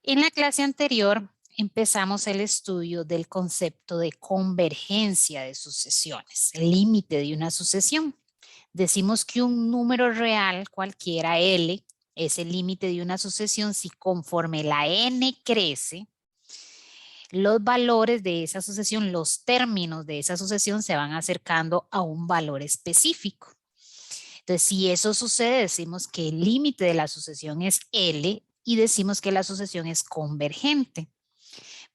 En la clase anterior empezamos el estudio del concepto de convergencia de sucesiones, el límite de una sucesión. Decimos que un número real, cualquiera L, es el límite de una sucesión si conforme la n crece, los valores de esa sucesión, los términos de esa sucesión se van acercando a un valor específico. Entonces, si eso sucede, decimos que el límite de la sucesión es L y decimos que la sucesión es convergente.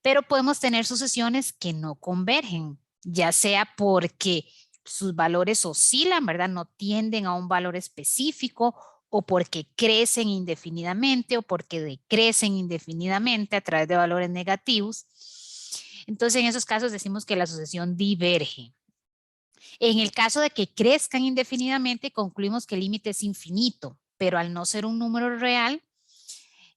Pero podemos tener sucesiones que no convergen, ya sea porque sus valores oscilan, ¿verdad? No tienden a un valor específico o porque crecen indefinidamente o porque decrecen indefinidamente a través de valores negativos. Entonces, en esos casos decimos que la sucesión diverge. En el caso de que crezcan indefinidamente, concluimos que el límite es infinito, pero al no ser un número real,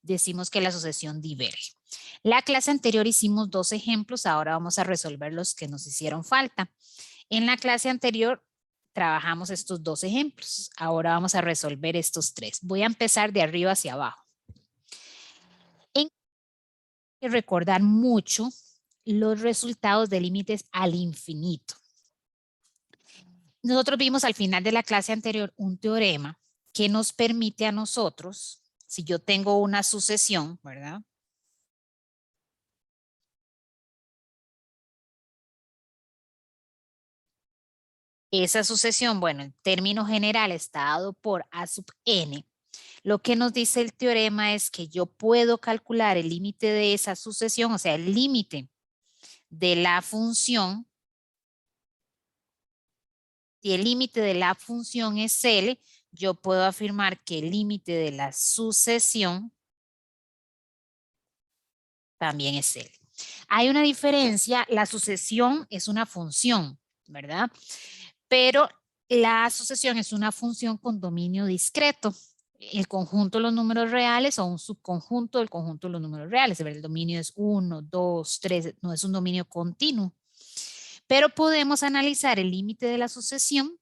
decimos que la sucesión diverge. La clase anterior hicimos 2 ejemplos, ahora vamos a resolver los que nos hicieron falta. En la clase anterior trabajamos estos 2 ejemplos, ahora vamos a resolver estos 3. Voy a empezar de arriba hacia abajo. Hay que recordar mucho los resultados de límites al infinito. Nosotros vimos al final de la clase anterior un teorema que nos permite a nosotros, si yo tengo una sucesión, ¿verdad? Esa sucesión, bueno, en términos generales está dado por A sub n. Lo que nos dice el teorema es que yo puedo calcular el límite de esa sucesión, o sea, el límite de la función. Si el límite de la función es L, yo puedo afirmar que el límite de la sucesión también es L. Hay una diferencia, la sucesión es una función, ¿verdad? Pero la sucesión es una función con dominio discreto. El conjunto de los números reales o un subconjunto del conjunto de los números reales. El dominio es 1, 2, 3, no es un dominio continuo. Pero podemos analizar el límite de la sucesión,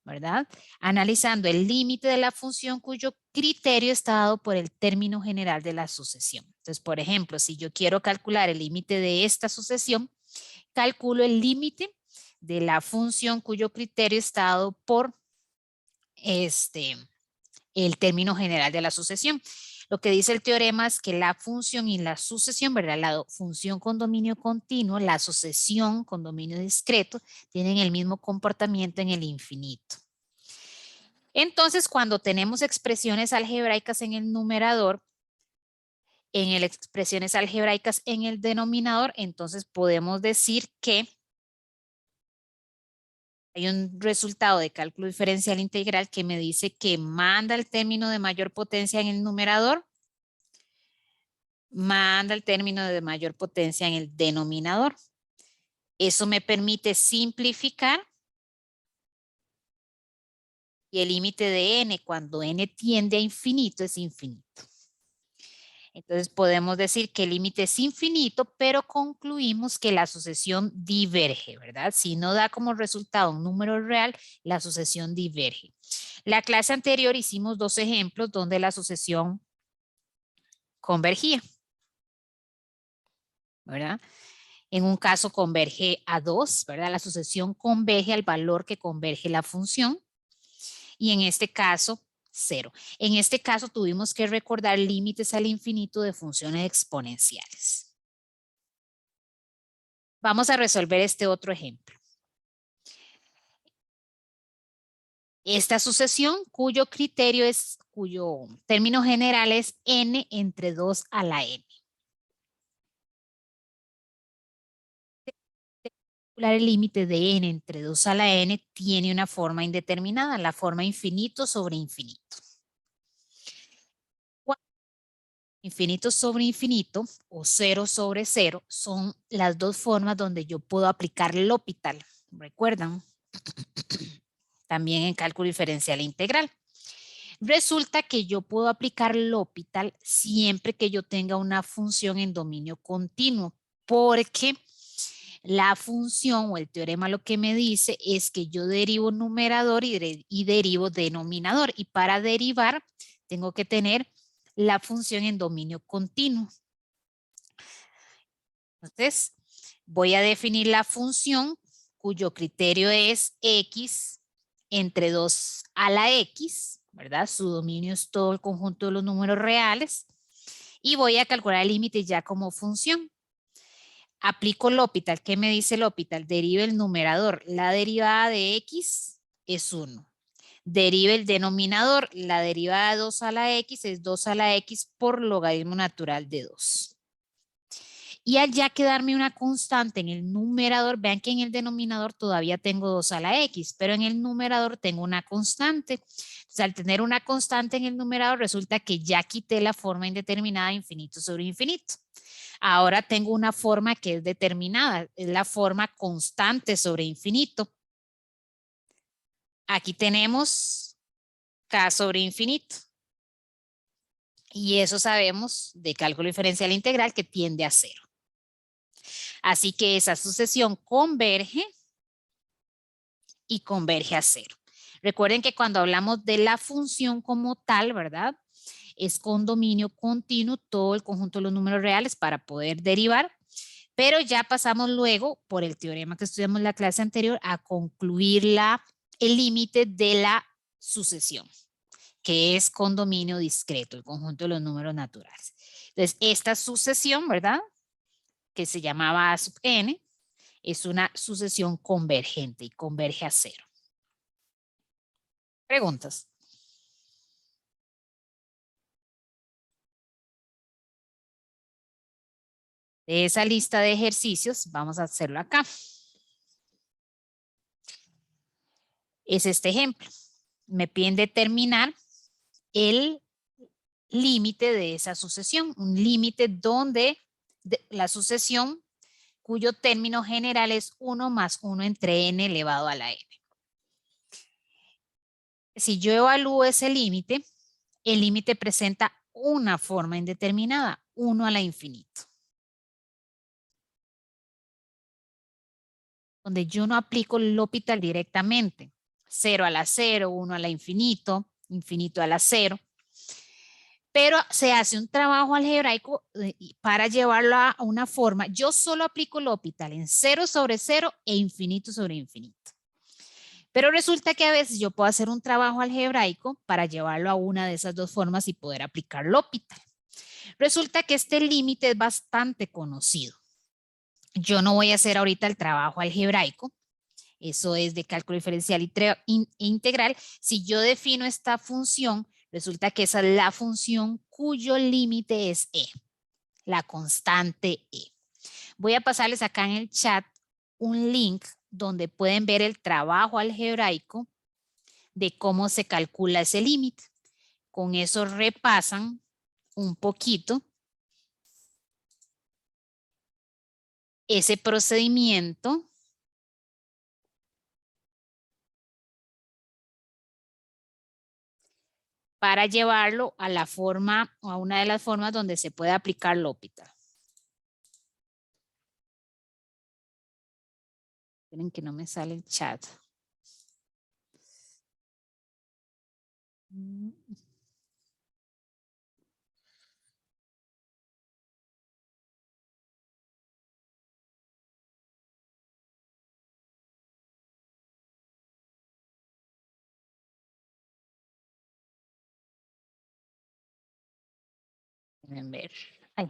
¿verdad? Analizando el límite de la función cuyo criterio está dado por el término general de la sucesión. Entonces, por ejemplo, si yo quiero calcular el límite de esta sucesión, calculo el límite de la función cuyo criterio está dado por el término general de la sucesión. Lo que dice el teorema es que la función y la sucesión, ¿verdad? La función con dominio continuo, la sucesión con dominio discreto, tienen el mismo comportamiento en el infinito. Entonces, cuando tenemos expresiones algebraicas en el numerador, en expresiones algebraicas en el denominador, entonces podemos decir que hay un resultado de cálculo diferencial integral que me dice que manda el término de mayor potencia en el numerador, manda el término de mayor potencia en el denominador. Eso me permite simplificar y el límite de n cuando n tiende a infinito es infinito. Entonces podemos decir que el límite es infinito, pero concluimos que la sucesión diverge, ¿verdad? Si no da como resultado un número real, la sucesión diverge. La clase anterior hicimos 2 ejemplos donde la sucesión convergía, ¿verdad? En un caso converge a 2, ¿verdad? La sucesión converge al valor que converge la función. Y en este caso, 0. En este caso tuvimos que recordar límites al infinito de funciones exponenciales. Vamos a resolver este otro ejemplo. Esta sucesión cuyo término general es n entre 2 a la n. El límite de n entre 2 a la n tiene una forma indeterminada, la forma infinito sobre infinito. Infinito sobre infinito o 0 sobre 0 son las dos formas donde yo puedo aplicar L'Hopital. ¿Recuerdan? También en cálculo diferencial integral. Resulta que yo puedo aplicar L'Hopital siempre que yo tenga una función en dominio continuo, porque la función o el teorema lo que me dice es que yo derivo numerador y derivo denominador. Y para derivar tengo que tener la función en dominio continuo. Entonces, voy a definir la función cuyo criterio es x entre 2 a la x, ¿verdad? Su dominio es todo el conjunto de los números reales. Y voy a calcular el límite ya como función. Aplico L'Hopital. ¿Qué me dice L'Hopital? Deriva el numerador. La derivada de x es 1. Deriva el denominador. La derivada de 2 a la x es 2 a la x por logaritmo natural de 2. Y al ya quedarme una constante en el numerador, vean que en el denominador todavía tengo 2 a la x, pero en el numerador tengo una constante. Entonces, al tener una constante en el numerador, resulta que ya quité la forma indeterminada infinito sobre infinito. Ahora tengo una forma que es determinada, es la forma constante sobre infinito. Aquí tenemos k sobre infinito. Y eso sabemos de cálculo diferencial integral que tiende a 0. Así que esa sucesión converge y converge a 0. Recuerden que cuando hablamos de la función como tal, ¿verdad? Es con dominio continuo todo el conjunto de los números reales para poder derivar, pero ya pasamos luego, por el teorema que estudiamos en la clase anterior, a concluir el límite de la sucesión, que es con dominio discreto, el conjunto de los números naturales. Entonces, esta sucesión, ¿verdad? Que se llamaba A sub n, es una sucesión convergente y converge a 0. ¿Preguntas? De esa lista de ejercicios, vamos a hacerlo acá. Es este ejemplo. Me piden determinar el límite de esa sucesión, un límite donde la sucesión cuyo término general es 1 más 1 entre n elevado a la n. Si yo evalúo ese límite, el límite presenta una forma indeterminada, 1 a la infinito. Donde yo no aplico el L'Hopital directamente. 0 a la 0, 1 a la infinito, infinito a la 0. Pero se hace un trabajo algebraico para llevarlo a una forma. Yo solo aplico L'Hopital en 0 sobre 0 e infinito sobre infinito. Pero resulta que a veces yo puedo hacer un trabajo algebraico para llevarlo a una de esas dos formas y poder aplicar L'Hopital. Resulta que este límite es bastante conocido. Yo no voy a hacer ahorita el trabajo algebraico. Eso es de cálculo diferencial integral. Si yo defino esta función, resulta que esa es la función cuyo límite es e, la constante e. Voy a pasarles acá en el chat un link donde pueden ver el trabajo algebraico de cómo se calcula ese límite. Con eso repasan un poquito ese procedimiento para llevarlo a la forma o a una de las formas donde se puede aplicar L'Hopital. Esperen que no me sale el chat. Pueden ver. Ay.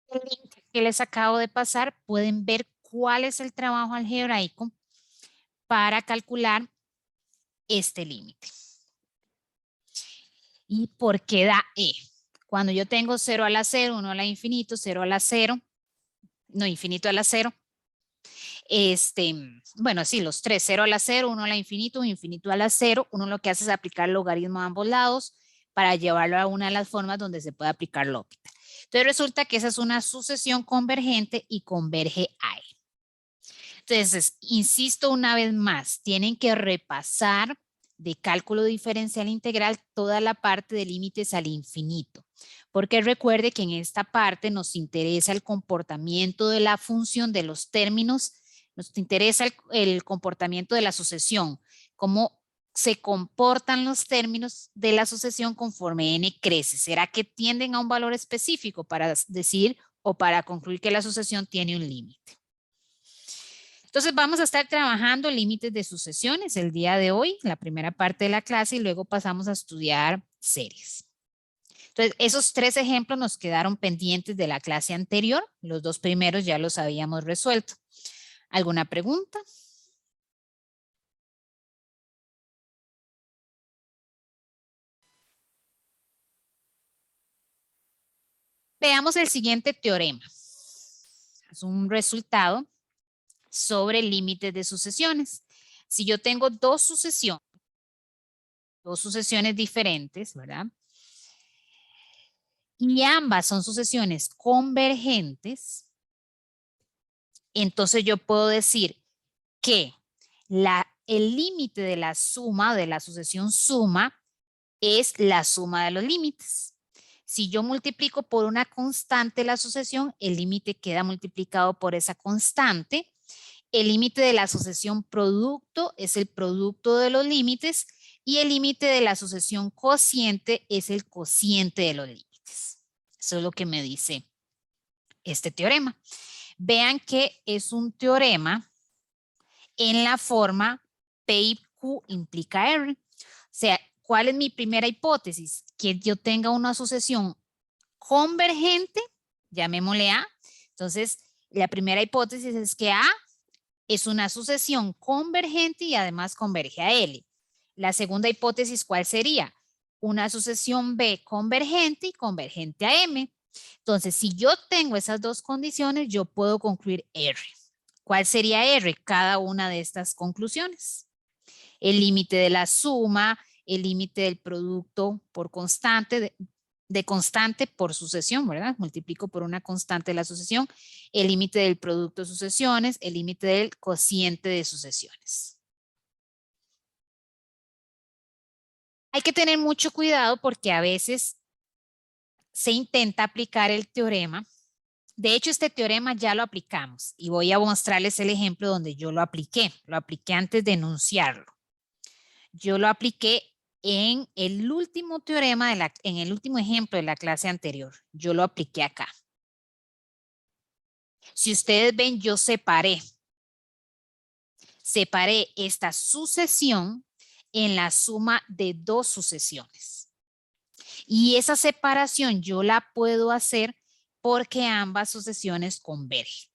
El link que les acabo de pasar, pueden ver cuál es el trabajo algebraico para calcular este límite. ¿Y por qué da E? Cuando yo tengo 0 a la 0, 1 a la infinito, 0 a la 0, no, infinito a la 0. Bueno, sí, los tres, 0 a la 0, 1 a la infinito, infinito a la 0. Uno lo que hace es aplicar logaritmo a ambos lados para llevarlo a una de las formas donde se puede aplicar L'Hopital. Entonces resulta que esa es una sucesión convergente y converge a E. Entonces, insisto una vez más, tienen que repasar de cálculo diferencial integral toda la parte de límites al infinito, porque recuerde que en esta parte nos interesa el comportamiento de la función de los términos, nos interesa el comportamiento de la sucesión, cómo se comportan los términos de la sucesión conforme n crece? ¿Será que tienden a un valor específico para decir o para concluir que la sucesión tiene un límite? Entonces vamos a estar trabajando límites de sucesiones el día de hoy, la primera parte de la clase, y luego pasamos a estudiar series. Entonces, esos 3 ejemplos nos quedaron pendientes de la clase anterior. Los 2 primeros ya los habíamos resuelto. ¿Alguna pregunta? Veamos el siguiente teorema. Es un resultado sobre límites de sucesiones. Si yo tengo dos sucesiones diferentes, ¿verdad? Y ambas son sucesiones convergentes, entonces yo puedo decir que el límite de la suma, de la sucesión suma, es la suma de los límites. Si yo multiplico por una constante la sucesión, el límite queda multiplicado por esa constante. El límite de la sucesión producto es el producto de los límites y el límite de la sucesión cociente es el cociente de los límites. Eso es lo que me dice este teorema. Vean que es un teorema en la forma P y Q implica R. O sea, ¿cuál es mi primera hipótesis? Que yo tenga una sucesión convergente, llamémosle A. Entonces, la primera hipótesis es que A es una sucesión convergente y además converge a L. La segunda hipótesis, ¿cuál sería? Una sucesión B convergente y convergente a M. Entonces, si yo tengo esas dos condiciones, yo puedo concluir R. ¿Cuál sería R? Cada una de estas conclusiones. El límite de la suma, el límite del producto por constante, de constante por sucesión, ¿verdad? Multiplico por una constante de la sucesión, el límite del producto de sucesiones, el límite del cociente de sucesiones. Hay que tener mucho cuidado porque a veces se intenta aplicar el teorema. De hecho, este teorema ya lo aplicamos y voy a mostrarles el ejemplo donde yo lo apliqué. Lo apliqué antes de enunciarlo. Yo lo apliqué en el último teorema, en el último ejemplo de la clase anterior. Yo lo apliqué acá. Si ustedes ven, yo separé esta sucesión en la suma de dos sucesiones. Y esa separación yo la puedo hacer porque ambas sucesiones convergen.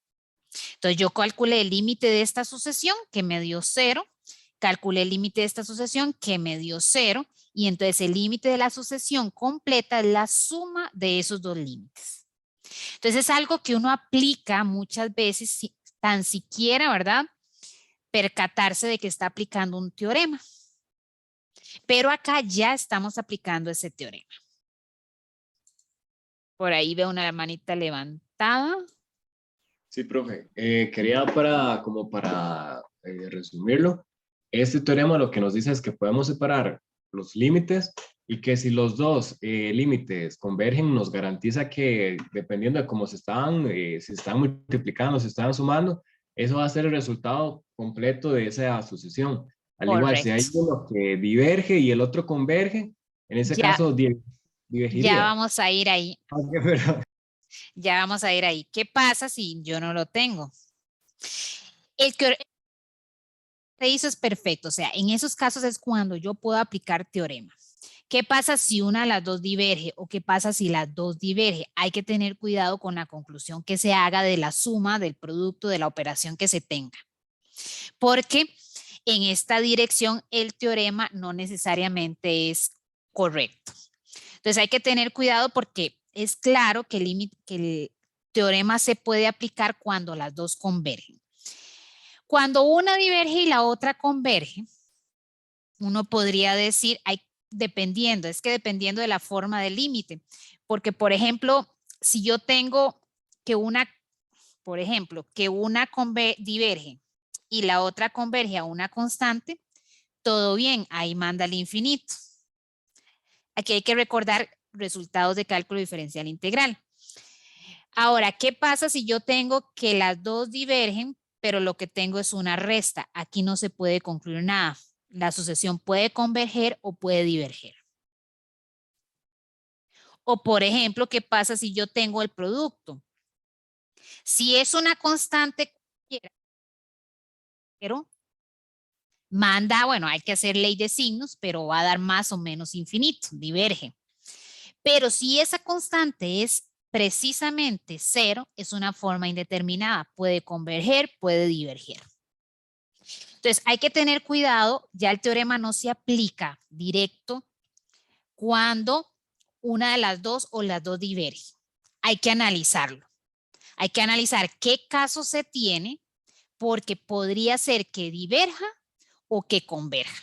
Entonces yo calculé el límite de esta sucesión que me dio 0, calculé el límite de esta sucesión que me dio 0 y entonces el límite de la sucesión completa es la suma de esos dos límites. Entonces es algo que uno aplica muchas veces tan siquiera, ¿verdad? Percatarse de que está aplicando un teorema. Pero acá ya estamos aplicando ese teorema. Por ahí veo una manita levantada. Sí, profe. Quería para resumirlo, este teorema lo que nos dice es que podemos separar los límites y que si los dos límites convergen nos garantiza que dependiendo de cómo se están multiplicando, se están sumando, eso va a ser el resultado completo de esa sucesión. Al igual, si hay Correcto. uno que diverge y el otro converge, en ese Ya, caso ya divergiría. vamos a ir ahí. Ya vamos a ir ahí. ¿Qué pasa si yo no lo tengo? El que te hizo es perfecto. O sea, en esos casos es cuando yo puedo aplicar teorema. ¿Qué pasa si una de las dos diverge o qué pasa si las dos diverge? Hay que tener cuidado con la conclusión que se haga de la suma del producto de la operación que se tenga. Porque en esta dirección el teorema no necesariamente es correcto. Entonces hay que tener cuidado porque es claro que el teorema se puede aplicar cuando las dos convergen. Cuando una diverge y la otra converge, uno podría decir, dependiendo de la forma del límite. Porque, por ejemplo, si yo tengo que una diverge y la otra converge a una constante, todo bien, ahí manda el infinito. Aquí hay que recordar resultados de cálculo diferencial integral. Ahora, ¿qué pasa si yo tengo que las dos divergen, pero lo que tengo es una resta? Aquí no se puede concluir nada. La sucesión puede converger o puede diverger. O por ejemplo, ¿qué pasa si yo tengo el producto? Si es una constante, pero manda, bueno, hay que hacer ley de signos, pero va a dar más o menos infinito, diverge. Pero si esa constante es precisamente cero, es una forma indeterminada, puede converger, puede diverger. Entonces hay que tener cuidado, ya el teorema no se aplica directo cuando una de las dos o las dos diverge. Hay que analizarlo. Hay que analizar qué caso se tiene porque podría ser que diverja o que converja.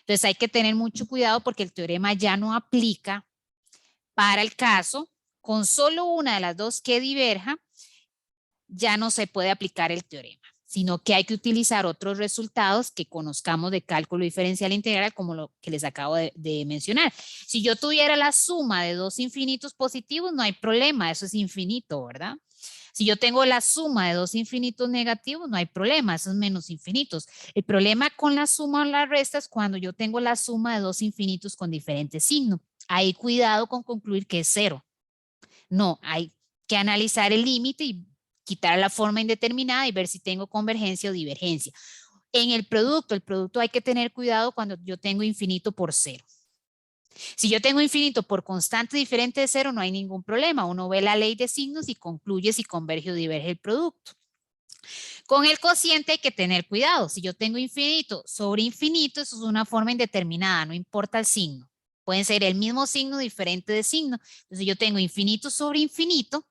Entonces hay que tener mucho cuidado porque el teorema ya no aplica para el caso con solo una de las dos que diverja, ya no se puede aplicar el teorema, sino que hay que utilizar otros resultados que conozcamos de cálculo diferencial integral, como lo que les acabo de mencionar. Si yo tuviera la suma de dos infinitos positivos, no hay problema, eso es infinito, ¿verdad? Si yo tengo la suma de dos infinitos negativos, no hay problema, esos menos infinitos. El problema con la suma o la resta es cuando yo tengo la suma de dos infinitos con diferentes signos. Ahí cuidado con concluir que es cero. No, hay que analizar el límite y quitar la forma indeterminada y ver si tengo convergencia o divergencia. En el producto hay que tener cuidado cuando yo tengo infinito por cero. Si yo tengo infinito por constante diferente de cero, no hay ningún problema. Uno ve la ley de signos y concluye si converge o diverge el producto. Con el cociente hay que tener cuidado. Si yo tengo infinito sobre infinito, eso es una forma indeterminada, no importa el signo. Pueden ser el mismo signo, diferente de signo. Entonces yo tengo infinito sobre infinito.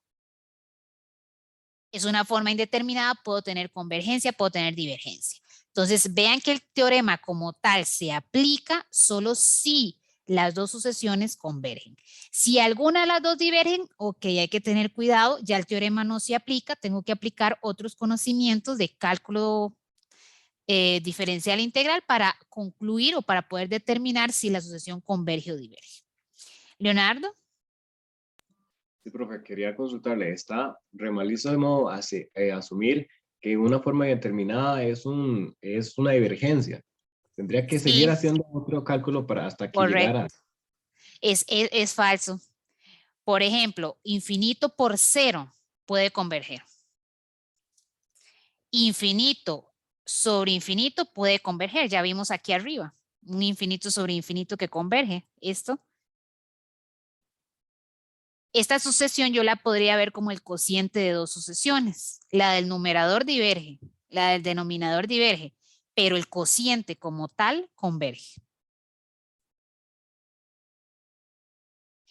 Es una forma indeterminada, puedo tener convergencia, puedo tener divergencia. Entonces vean que el teorema como tal se aplica solo si las dos sucesiones convergen. Si alguna de las dos divergen, ok, hay que tener cuidado, ya el teorema no se aplica, tengo que aplicar otros conocimientos de cálculo diferencial integral para concluir o para poder determinar si la sucesión converge o diverge. Leonardo. Sí, profe, quería consultarle, ¿está re malísimo asumir que una forma determinada es una divergencia? Tendría que seguir Sí, haciendo otro cálculo para hasta que llegara. correcto. Es falso. Por ejemplo, infinito por cero puede converger. Infinito sobre infinito puede converger. Ya vimos aquí arriba. Un infinito sobre infinito que converge. Esta sucesión yo la podría ver como el cociente de dos sucesiones. La del numerador diverge, la del denominador diverge, pero el cociente como tal converge.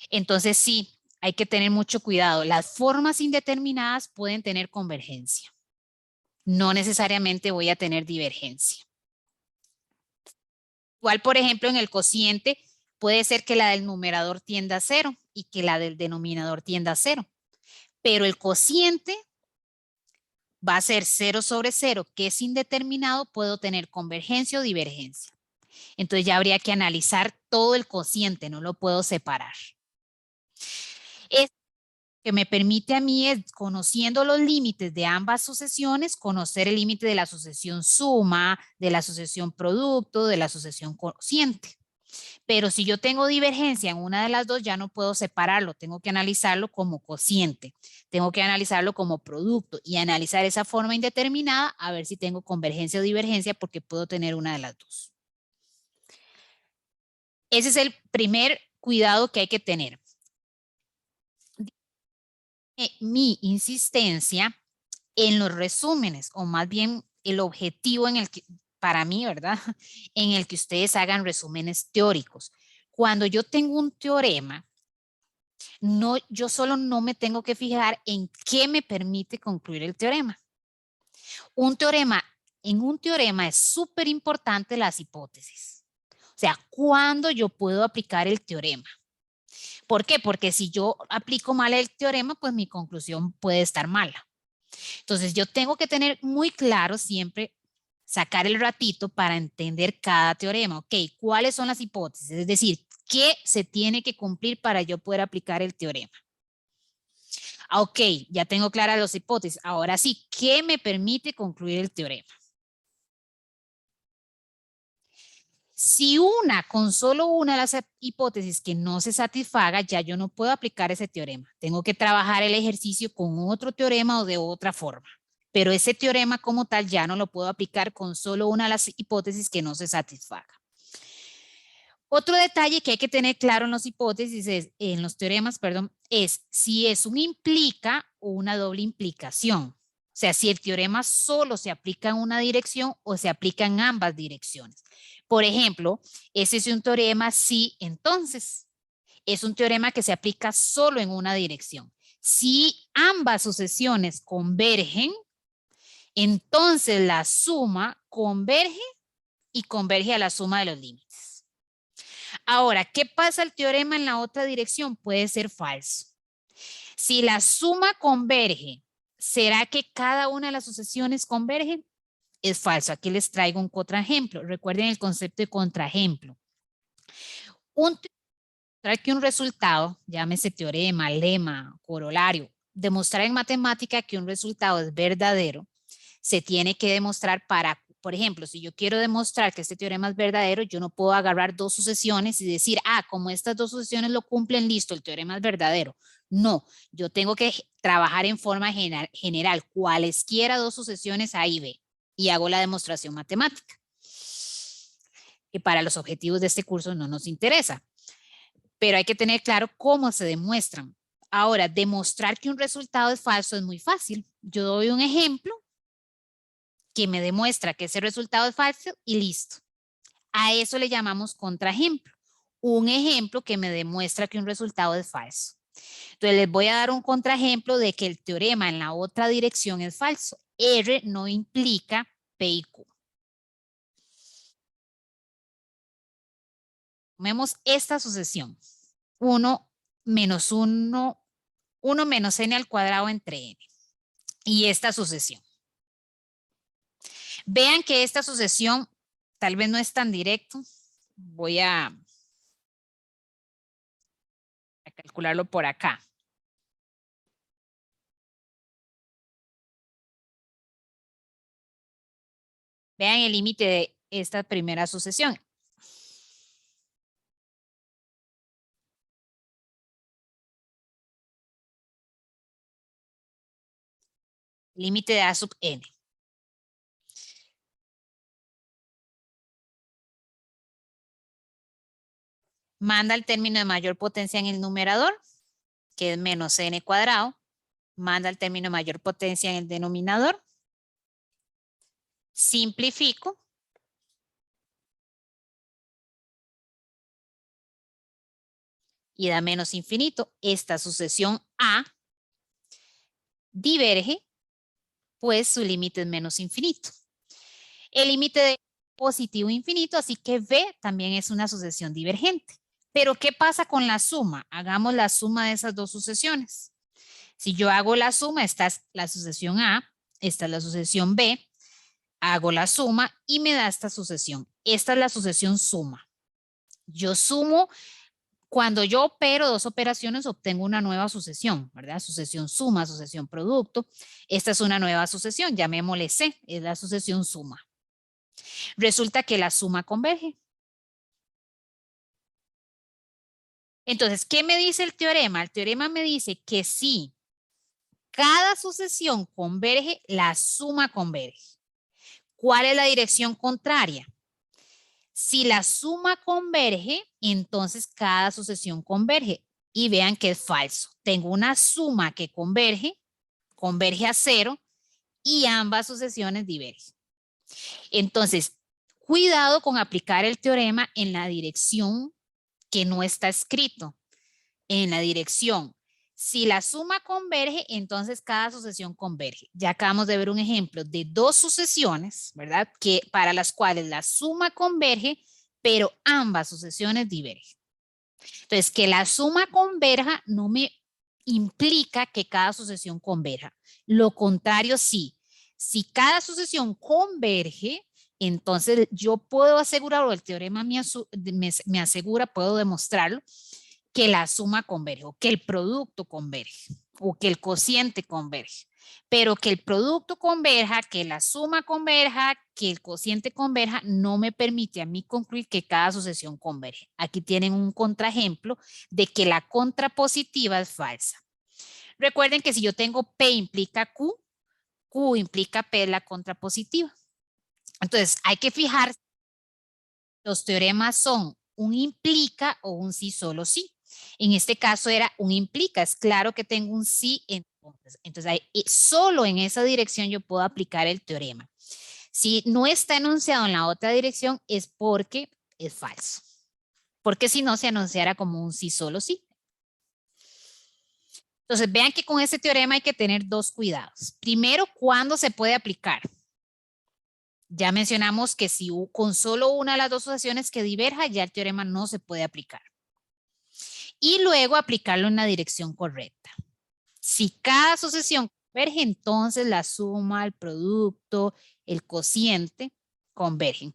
Entonces sí, hay que tener mucho cuidado. Las formas indeterminadas pueden tener convergencia. No necesariamente voy a tener divergencia. Igual, por ejemplo, en el cociente puede ser que la del numerador tienda a cero y que la del denominador tienda a cero. Pero el cociente va a ser 0 sobre 0, que es indeterminado, puedo tener convergencia o divergencia. Entonces ya habría que analizar todo el cociente, no lo puedo separar. Es que me permite a mí, conociendo los límites de ambas sucesiones, conocer el límite de la sucesión suma, de la sucesión producto, de la sucesión cociente. Pero si yo tengo divergencia en una de las dos, ya no puedo separarlo, tengo que analizarlo como cociente, tengo que analizarlo como producto y analizar esa forma indeterminada a ver si tengo convergencia o divergencia porque puedo tener una de las dos. Ese es el primer cuidado que hay que tener. Mi insistencia en los resúmenes, o más bien el objetivo en el que, para mí, ¿verdad? En el que ustedes hagan resúmenes teóricos. Cuando yo tengo un teorema, no, yo solo no me tengo que fijar en qué me permite concluir el teorema. En un teorema es súper importante las hipótesis. O sea, ¿cuándo yo puedo aplicar el teorema? ¿Por qué? Porque si yo aplico mal el teorema, pues mi conclusión puede estar mala. Entonces yo tengo que tener muy claro siempre, sacar el ratito para entender cada teorema. Ok, ¿cuáles son las hipótesis? Es decir, ¿qué se tiene que cumplir para yo poder aplicar el teorema? Ok, ya tengo claras las hipótesis. Ahora sí, ¿qué me permite concluir el teorema? Si con solo una de las hipótesis que no se satisfaga, ya yo no puedo aplicar ese teorema. Tengo que trabajar el ejercicio con otro teorema o de otra forma. Pero ese teorema como tal ya no lo puedo aplicar con solo una de las hipótesis que no se satisfaga. Otro detalle que hay que tener claro en los hipótesis, en los teoremas, perdón, es si es un implica o una doble implicación. O sea, si el teorema solo se aplica en una dirección o se aplica en ambas direcciones. Por ejemplo, ese es un teorema sí, entonces. Es un teorema que se aplica solo en una dirección. Si ambas sucesiones convergen, entonces la suma converge y converge a la suma de los límites. Ahora, ¿qué pasa el teorema en la otra dirección? Puede ser falso. Si la suma converge, ¿será que cada una de las sucesiones convergen? Es falso. Aquí les traigo un contraejemplo. Recuerden el concepto de contraejemplo. Que un resultado, llámese teorema, lema, corolario, demostrar en matemática que un resultado es verdadero, se tiene que demostrar por ejemplo, si yo quiero demostrar que este teorema es verdadero, yo no puedo agarrar dos sucesiones y decir, como estas dos sucesiones lo cumplen, listo, el teorema es verdadero. No, yo tengo que trabajar en forma general, cualesquiera dos sucesiones A y B, y hago la demostración matemática, que para los objetivos de este curso no nos interesa. Pero hay que tener claro cómo se demuestran. Ahora, demostrar que un resultado es falso es muy fácil. Yo doy un ejemplo que me demuestra que ese resultado es falso y listo. A eso le llamamos contraejemplo. Un ejemplo que me demuestra que un resultado es falso. Entonces les voy a dar un contraejemplo de que el teorema en la otra dirección es falso. R no implica P y Q. Tomemos esta sucesión. 1 menos n al cuadrado entre n. Y esta sucesión. Vean que esta sucesión tal vez no es tan directo. Voy a calcularlo por acá. Vean el límite de esta primera sucesión. Límite de A sub n. Manda el término de mayor potencia en el numerador, que es menos n cuadrado. Manda el término de mayor potencia en el denominador. Simplifico. Y da menos infinito. Esta sucesión A diverge, pues su límite es menos infinito. El límite de positivo infinito, así que B también es una sucesión divergente. Pero ¿qué pasa con la suma? Hagamos la suma de esas dos sucesiones. Si yo hago la suma, esta es la sucesión A, esta es la sucesión B, hago la suma y me da esta sucesión. Esta es la sucesión suma. Yo sumo, cuando yo opero dos operaciones, obtengo una nueva sucesión, ¿verdad? Sucesión suma, sucesión producto. Esta es una nueva sucesión, llamémosle C, es la sucesión suma. Resulta que la suma converge. Entonces, ¿qué me dice el teorema? El teorema me dice que si cada sucesión converge, la suma converge. ¿Cuál es la dirección contraria? Si la suma converge, entonces cada sucesión converge. Y vean que es falso. Tengo una suma que converge a 0 y ambas sucesiones divergen. Entonces, cuidado con aplicar el teorema en la dirección que no está escrito. En la dirección, si la suma converge, entonces cada sucesión converge. Ya acabamos de ver un ejemplo de dos sucesiones, ¿verdad? Que para las cuales la suma converge, pero ambas sucesiones divergen. Entonces, que la suma converja no me implica que cada sucesión converja. Lo contrario, sí. Si cada sucesión converge, entonces yo puedo asegurar, o el teorema me asegura, puedo demostrarlo, que la suma converge, o que el producto converge, o que el cociente converge. Pero que el producto converja, que la suma converja, que el cociente converja, no me permite a mí concluir que cada sucesión converge. Aquí tienen un contraejemplo de que la contrapositiva es falsa. Recuerden que si yo tengo P implica Q, Q implica P la contrapositiva. Entonces, hay que fijar los teoremas son un implica o un sí solo sí. En este caso era un implica, es claro que tengo un sí entonces. Entonces, solo en esa dirección yo puedo aplicar el teorema. Si no está enunciado en la otra dirección es porque es falso. Porque si no se anunciara como un sí solo sí. Entonces, vean que con este teorema hay que tener dos cuidados. Primero, ¿cuándo se puede aplicar? Ya mencionamos que si con solo una de las dos sucesiones que diverja, ya el teorema no se puede aplicar. Y luego aplicarlo en la dirección correcta. Si cada sucesión converge, entonces la suma, el producto, el cociente convergen.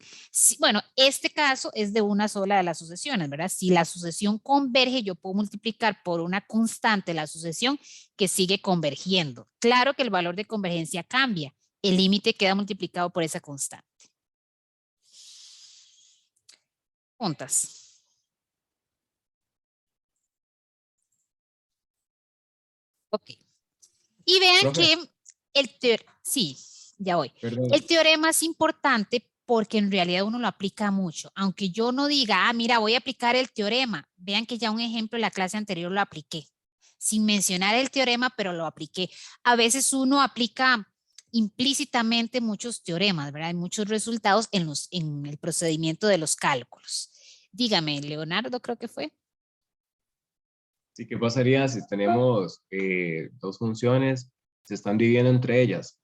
Bueno, este caso es de una sola de las sucesiones, ¿verdad? Si la sucesión converge, yo puedo multiplicar por una constante la sucesión que sigue convergiendo. Claro que el valor de convergencia cambia. El límite queda multiplicado por esa constante. Juntas. Ok. Y vean Profe, que el teorema, sí, ya voy. perdón. El teorema es importante porque en realidad uno lo aplica mucho. Aunque yo no diga, mira, voy a aplicar el teorema. Vean que ya un ejemplo en la clase anterior lo apliqué. Sin mencionar el teorema, pero lo apliqué. A veces uno aplica implícitamente muchos teoremas, ¿verdad? Hay muchos resultados en el procedimiento de los cálculos. Dígame, Leonardo, creo que fue. Sí, ¿qué pasaría si tenemos dos funciones, se están dividiendo entre ellas?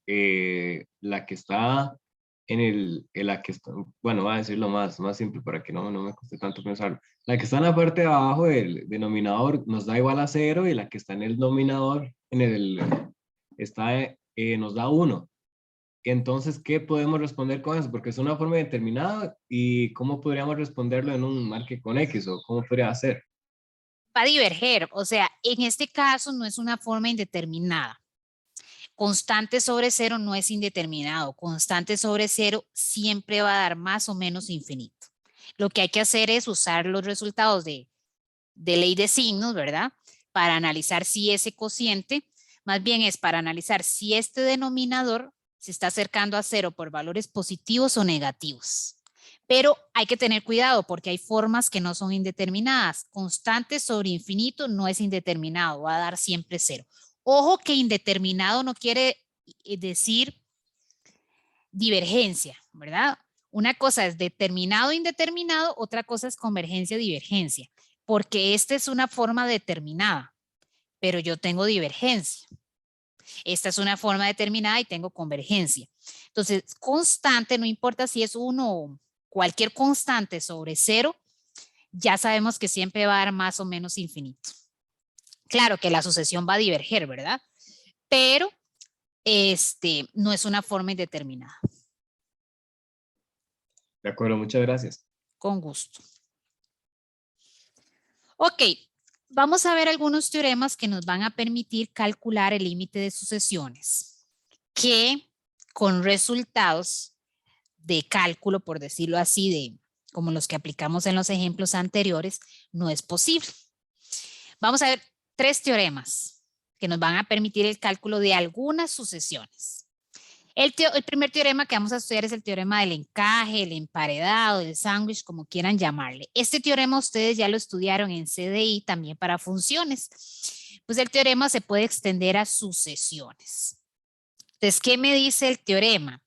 La que está la que está, bueno, voy a decirlo más simple para que no me cueste tanto pensarlo. La que está en la parte de abajo del denominador nos da igual a 0 y la que está en el denominador, nos da 1. Entonces, ¿qué podemos responder con eso? Porque es una forma determinada y ¿cómo podríamos responderlo en un marque con X o cómo podría ser? Va a diverger, o sea, en este caso no es una forma indeterminada. Constante sobre 0 no es indeterminado. Constante sobre 0 siempre va a dar más o menos infinito. Lo que hay que hacer es usar los resultados de ley de signos, ¿verdad? Para analizar si ese cociente, más bien es para analizar si este denominador se está acercando a 0 por valores positivos o negativos. Pero hay que tener cuidado porque hay formas que no son indeterminadas. Constante sobre infinito no es indeterminado, va a dar siempre 0. Ojo que indeterminado no quiere decir divergencia, ¿verdad? Una cosa es determinado, indeterminado, otra cosa es convergencia, divergencia, porque esta es una forma determinada, pero yo tengo divergencia. Esta es una forma determinada y tengo convergencia. Entonces, constante, no importa si es 1 o cualquier constante sobre 0, ya sabemos que siempre va a dar más o menos infinito. Claro que la sucesión va a diverger, ¿verdad? Pero no es una forma indeterminada. De acuerdo, muchas gracias. Con gusto. Ok, vamos a ver algunos teoremas que nos van a permitir calcular el límite de sucesiones, que con resultados de cálculo, por decirlo así, como los que aplicamos en los ejemplos anteriores, no es posible. Vamos a ver 3 teoremas que nos van a permitir el cálculo de algunas sucesiones. El primer teorema que vamos a estudiar es el teorema del encaje, el emparedado, el sándwich, como quieran llamarle. Este teorema ustedes ya lo estudiaron en CDI también para funciones. Pues el teorema se puede extender a sucesiones. Entonces, ¿qué me dice el teorema?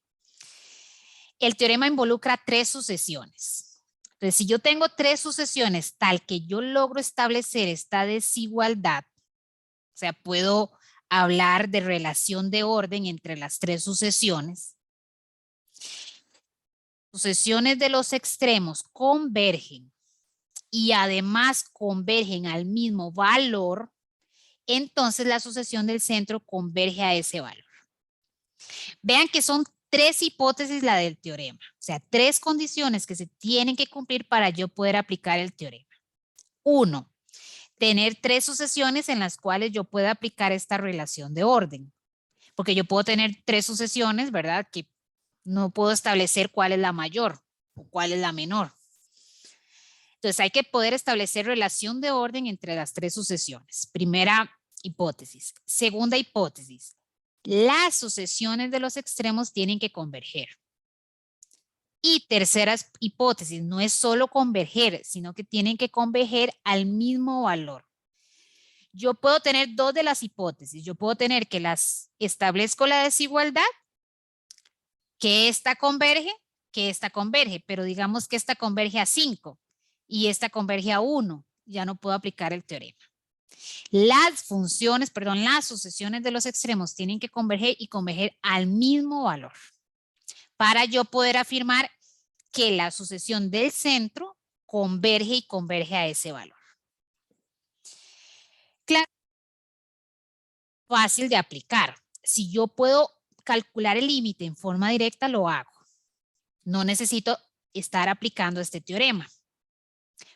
El teorema involucra 3 sucesiones. Entonces, si yo tengo 3 sucesiones tal que yo logro establecer esta desigualdad, o sea, puedo hablar de relación de orden entre las 3 sucesiones. Sucesiones de los extremos convergen y además convergen al mismo valor, entonces la sucesión del centro converge a ese valor. Vean que son 3 hipótesis la del teorema, o sea, 3 condiciones que se tienen que cumplir para yo poder aplicar el teorema. 1. Tener 3 sucesiones en las cuales yo pueda aplicar esta relación de orden. Porque yo puedo tener 3 sucesiones, ¿verdad? Que no puedo establecer cuál es la mayor o cuál es la menor. Entonces hay que poder establecer relación de orden entre las 3 sucesiones. Primera hipótesis. Segunda hipótesis. Las sucesiones de los extremos tienen que converger. Y tercera hipótesis, no es solo converger, sino que tienen que converger al mismo valor. Yo puedo tener 2 de las hipótesis. Yo puedo tener que las establezco la desigualdad, que esta converge, pero digamos que esta converge a 5 y esta converge a 1. Ya no puedo aplicar el teorema. Las sucesiones de los extremos tienen que converger y converger al mismo valor para yo poder afirmar que la sucesión del centro converge a ese valor. Claro, fácil de aplicar. Si yo puedo calcular el límite en forma directa, lo hago. No necesito estar aplicando este teorema.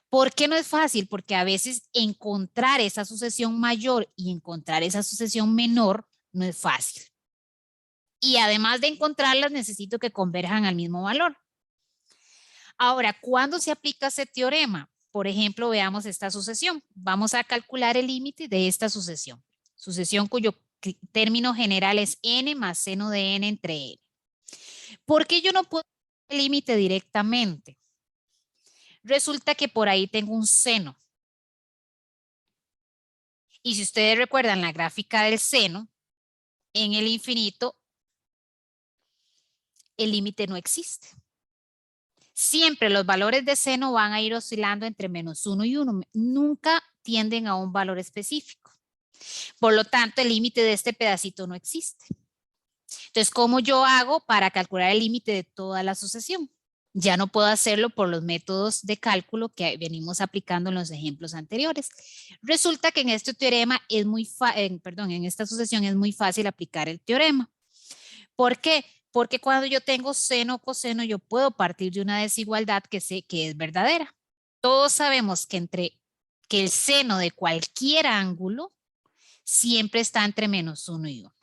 ¿Por qué no es fácil? Porque a veces encontrar esa sucesión mayor y encontrar esa sucesión menor no es fácil. Y además de encontrarlas, necesito que converjan al mismo valor. Ahora, ¿cuándo se aplica ese teorema? Por ejemplo, veamos esta sucesión. Vamos a calcular el límite de esta sucesión. Sucesión cuyo término general es n más seno de n entre n. ¿Por qué yo no puedo el límite directamente? Resulta que por ahí tengo un seno. Y si ustedes recuerdan la gráfica del seno, en el infinito, el límite no existe. Siempre los valores de seno van a ir oscilando entre -1 y 1. Nunca tienden a un valor específico. Por lo tanto, el límite de este pedacito no existe. Entonces, ¿cómo yo hago para calcular el límite de toda la sucesión? Ya no puedo hacerlo por los métodos de cálculo que venimos aplicando en los ejemplos anteriores. Resulta que en este teorema es en esta sucesión es muy fácil aplicar el teorema. ¿Por qué? Porque cuando yo tengo seno o coseno, yo puedo partir de una desigualdad que sé que es verdadera. Todos sabemos que el seno de cualquier ángulo siempre está entre -1 y 1.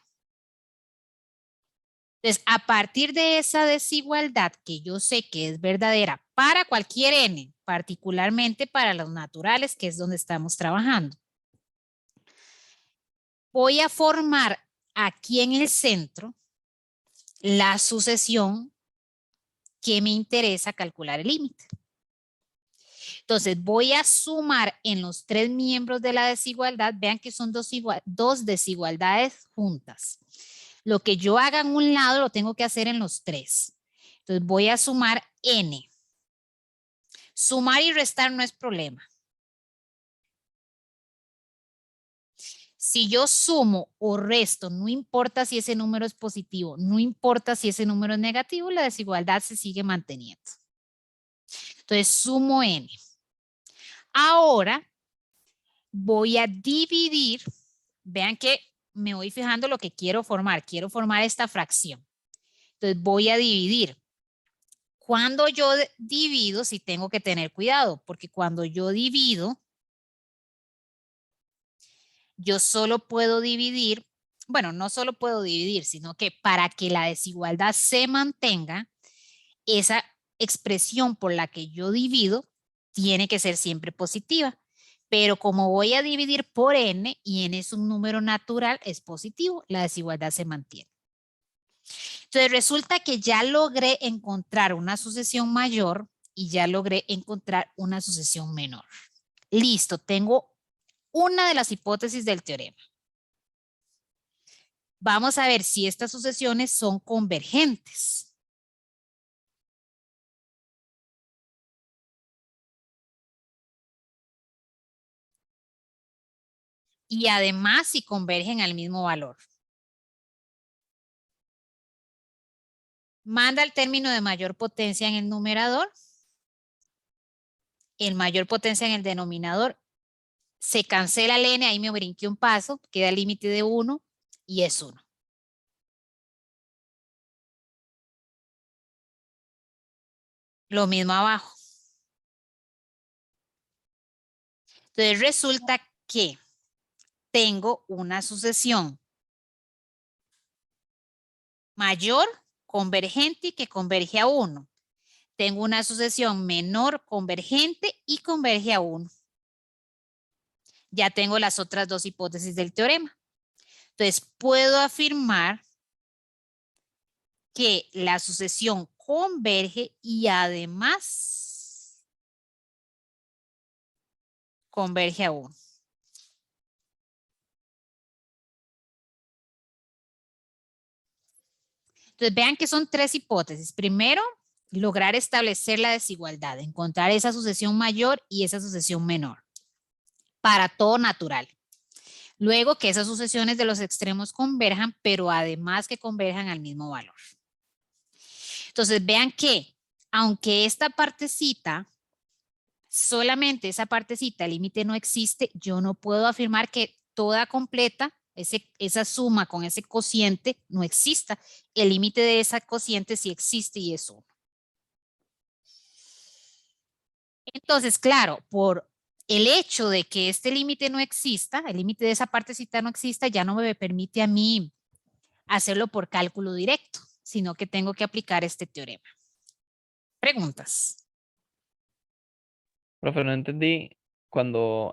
Entonces, a partir de esa desigualdad que yo sé que es verdadera para cualquier n, particularmente para los naturales, que es donde estamos trabajando, voy a formar aquí en el centro la sucesión que me interesa calcular el límite. Entonces, voy a sumar en los 3 miembros de la desigualdad. Vean que son dos desigualdades juntas. Lo que yo haga en un lado lo tengo que hacer en los 3. Entonces, voy a sumar n. Sumar y restar no es problema. Si yo sumo o resto, no importa si ese número es positivo, no importa si ese número es negativo, la desigualdad se sigue manteniendo. Entonces, sumo n. Ahora, voy a dividir. Vean que me voy fijando lo que quiero formar. Quiero formar esta fracción. Entonces, voy a dividir. Cuando yo divido, sí tengo que tener cuidado, porque cuando yo divido, yo solo puedo dividir, bueno, no solo puedo dividir, sino que para que la desigualdad se mantenga, esa expresión por la que yo divido tiene que ser siempre positiva. Pero como voy a dividir por n y n es un número natural, es positivo, la desigualdad se mantiene. Entonces resulta que ya logré encontrar una sucesión mayor y ya logré encontrar una sucesión menor. Listo, tengo una de las hipótesis del teorema. Vamos a ver si estas sucesiones son convergentes. Y además si convergen al mismo valor. Manda el término de mayor potencia en el numerador, el mayor potencia en el denominador. Se cancela el n, ahí me brinqué un paso, queda el límite de 1 y es 1. Lo mismo abajo. Entonces resulta que tengo una sucesión mayor, convergente y que converge a 1. Tengo una sucesión menor, convergente y converge a 1. Ya tengo las otras dos hipótesis del teorema. Entonces, puedo afirmar que la sucesión converge y además converge a 1. Entonces, vean que son tres hipótesis. Primero, lograr establecer la desigualdad, encontrar esa sucesión mayor y esa sucesión menor para todo natural. Luego, que esas sucesiones de los extremos converjan, pero además que converjan al mismo valor. Entonces, vean que, aunque esta partecita, solamente esa partecita, el límite no existe, yo no puedo afirmar que toda completa, esa suma con ese cociente no exista. El límite de esa cociente sí existe y es 1. Entonces, claro, por el hecho de que este límite no exista, el límite de esa partecita no exista, ya no me permite a mí hacerlo por cálculo directo, sino que tengo que aplicar este teorema. Preguntas. Profe, no entendí cuando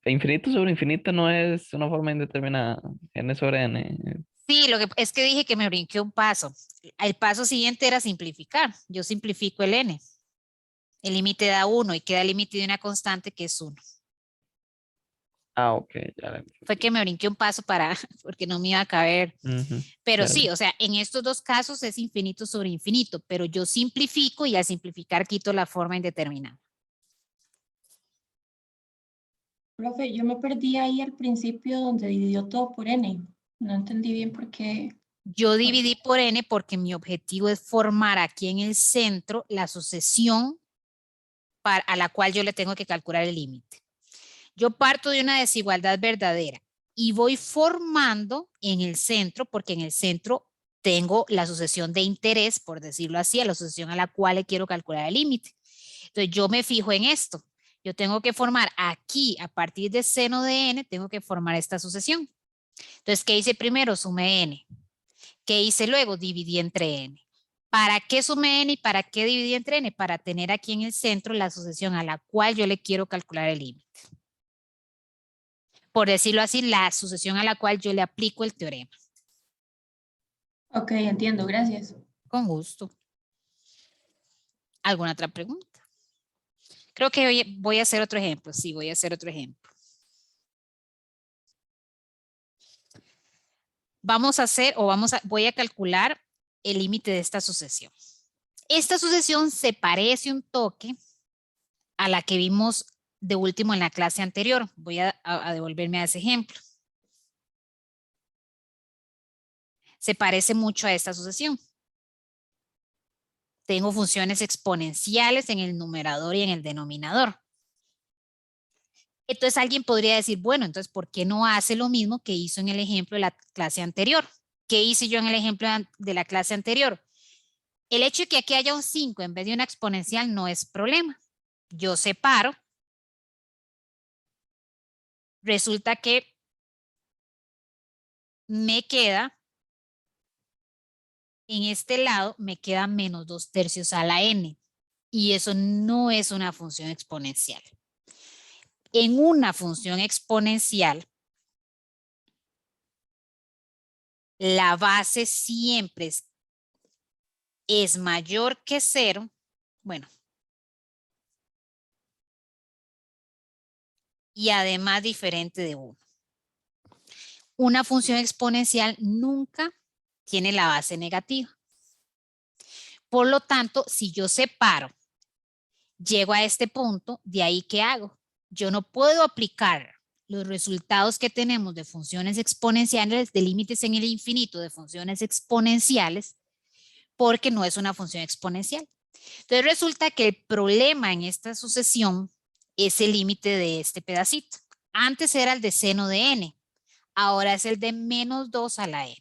infinito sobre infinito no es una forma indeterminada, n sobre n. Sí, lo que es que dije que me brinqué un paso. El paso siguiente era simplificar. Yo simplifico el n. El límite da 1 y queda el límite de una constante que es 1. Ah, ok, ya la Fue que me brinqué un paso porque no me iba a caber. Pero sí, o sea, en estos dos casos es infinito sobre infinito, pero yo simplifico y al simplificar quito la forma indeterminada. Profe, yo me perdí ahí al principio donde dividió todo por n. No entendí bien por qué. Yo dividí por n porque mi objetivo es formar aquí en el centro la sucesión a la cual yo le tengo que calcular el límite. Yo parto de una desigualdad verdadera y voy formando en el centro, porque en el centro tengo la sucesión de interés, por decirlo así, a la sucesión a la cual le quiero calcular el límite. Entonces yo me fijo en esto. Yo tengo que formar aquí, a partir de seno de n, tengo que formar esta sucesión. Entonces, ¿qué hice primero? Sumé n. ¿Qué hice luego? Dividí entre n. ¿Para qué sumé n y para qué dividí entre n? Para tener aquí en el centro la sucesión a la cual yo le quiero calcular el límite. Por decirlo así, la sucesión a la cual yo le aplico el teorema. Ok, entiendo, gracias. Con gusto. ¿Alguna otra pregunta? Creo que voy a hacer otro ejemplo. Sí, voy a hacer otro ejemplo. Voy a calcular el límite de esta sucesión. Esta sucesión se parece un toque a la que vimos de último en la clase anterior. Voy a devolverme a ese ejemplo. Se parece mucho a esta sucesión. Tengo funciones exponenciales en el numerador y en el denominador. Entonces alguien podría decir, bueno, entonces, ¿por qué no hace lo mismo que hizo en el ejemplo de la clase anterior? ¿Qué hice yo en el ejemplo de la clase anterior? El hecho de que aquí haya un 5 en vez de una exponencial no es problema. Yo separo. Resulta que me queda, en este lado, me queda menos 2/3 a la n. Y eso no es una función exponencial. En una función exponencial, la base siempre es mayor que 0. Bueno. Y además diferente de 1. Una función exponencial nunca tiene la base negativa. Por lo tanto, si yo separo, llego a este punto, de ahí ¿qué hago? Yo no puedo aplicar los resultados que tenemos de funciones exponenciales, de límites en el infinito de funciones exponenciales, porque no es una función exponencial. Entonces resulta que el problema en esta sucesión es el límite de este pedacito. Antes era el de seno de n, ahora es el de menos 2 a la n.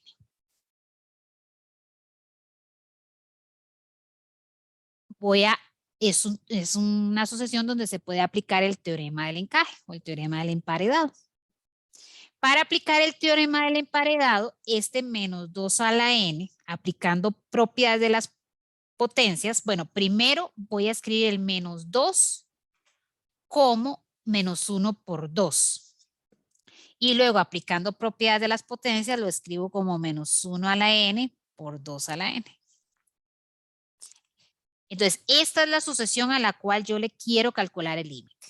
Es una sucesión donde se puede aplicar el teorema del encaje o el teorema del emparedado. Para aplicar el teorema del emparedado, este menos 2 a la n, aplicando propiedades de las potencias, bueno, primero voy a escribir el menos 2 como menos 1 por 2. Y luego aplicando propiedades de las potencias lo escribo como menos 1 a la n por 2 a la n. Entonces, esta es la sucesión a la cual yo le quiero calcular el límite.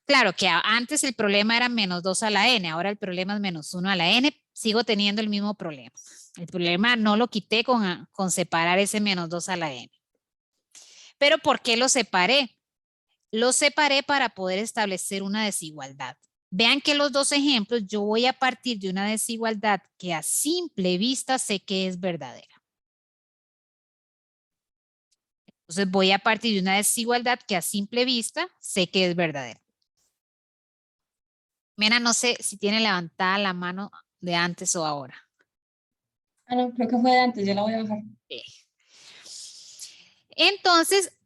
Claro que antes el problema era menos 2 a la n, ahora el problema es menos 1 a la n, sigo teniendo el mismo problema. El problema no lo quité con separar ese menos 2 a la n. Pero ¿por qué lo separé? Lo separé para poder establecer una desigualdad. Vean que los dos ejemplos yo voy a partir de una desigualdad que a simple vista sé que es verdadera. Entonces voy a partir de una desigualdad que a simple vista sé que es verdadera. Mena, no sé si tiene levantada la mano de antes o ahora. Ah, no, creo que fue de antes, yo la voy a bajar. Entonces,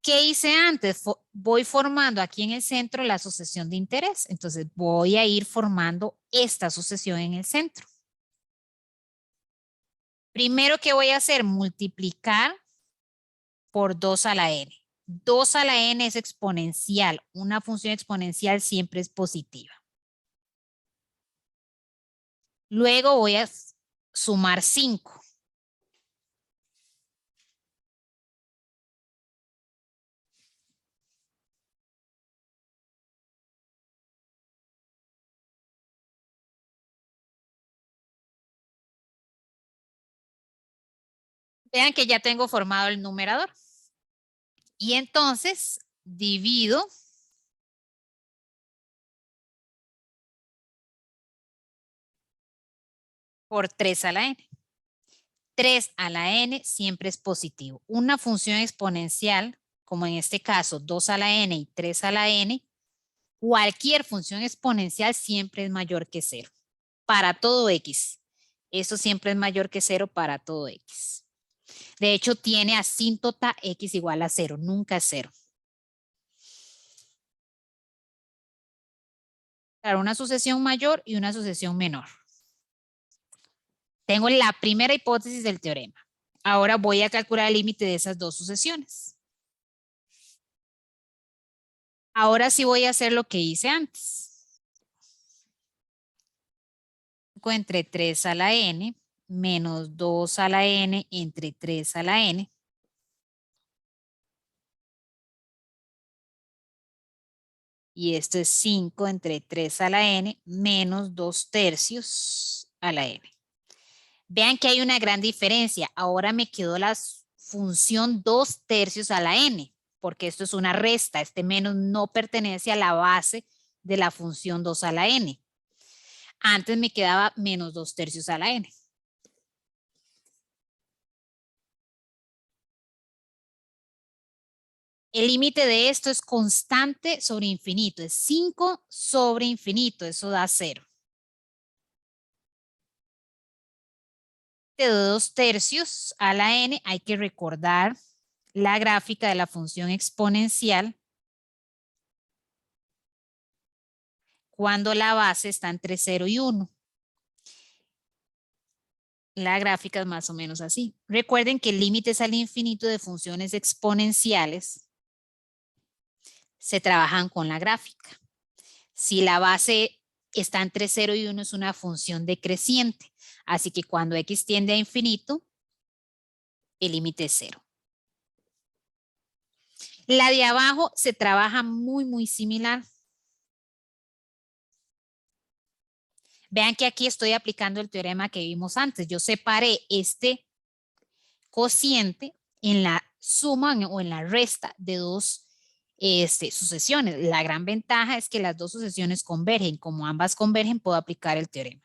¿qué hice antes? Voy formando aquí en el centro la sucesión de interés. Entonces voy a ir formando esta sucesión en el centro. Primero, ¿qué voy a hacer? Multiplicar por 2 a la n. 2 a la n es exponencial. Una función exponencial siempre es positiva. Luego voy a sumar 5. Vean que ya tengo formado el numerador. Y entonces divido por 3 a la n. 3 a la n siempre es positivo. Una función exponencial, como en este caso 2 a la n y 3 a la n, cualquier función exponencial siempre es mayor que 0. Para todo x. Eso siempre es mayor que 0 para todo x. De hecho, tiene asíntota x igual a 0. Nunca es 0. Claro, una sucesión mayor y una sucesión menor. Tengo la primera hipótesis del teorema. Ahora voy a calcular el límite de esas dos sucesiones. Ahora sí voy a hacer lo que hice antes. Entre 3 a la n menos 2 a la n entre 3 a la n. Y esto es 5 entre 3 a la n menos 2 tercios a la n. Vean que hay una gran diferencia. Ahora me quedó la función 2 tercios a la n, porque esto es una resta. Este menos no pertenece a la base de la función 2 a la n. Antes me quedaba menos 2 tercios a la n. El límite de esto es constante sobre infinito. Es 5 sobre infinito. Eso da 0. De 2 tercios a la n hay que recordar la gráfica de la función exponencial cuando la base está entre 0 y 1. La gráfica es más o menos así. Recuerden que límites al infinito de funciones exponenciales se trabajan con la gráfica. Si la base está entre 0 y 1 es una función decreciente. Así que cuando x tiende a infinito, el límite es 0. La de abajo se trabaja muy similar. Vean que aquí estoy aplicando el teorema que vimos antes. Yo separé este cociente en la suma o en la resta de dos sucesiones. La gran ventaja es que las dos sucesiones convergen. Como ambas convergen, puedo aplicar el teorema.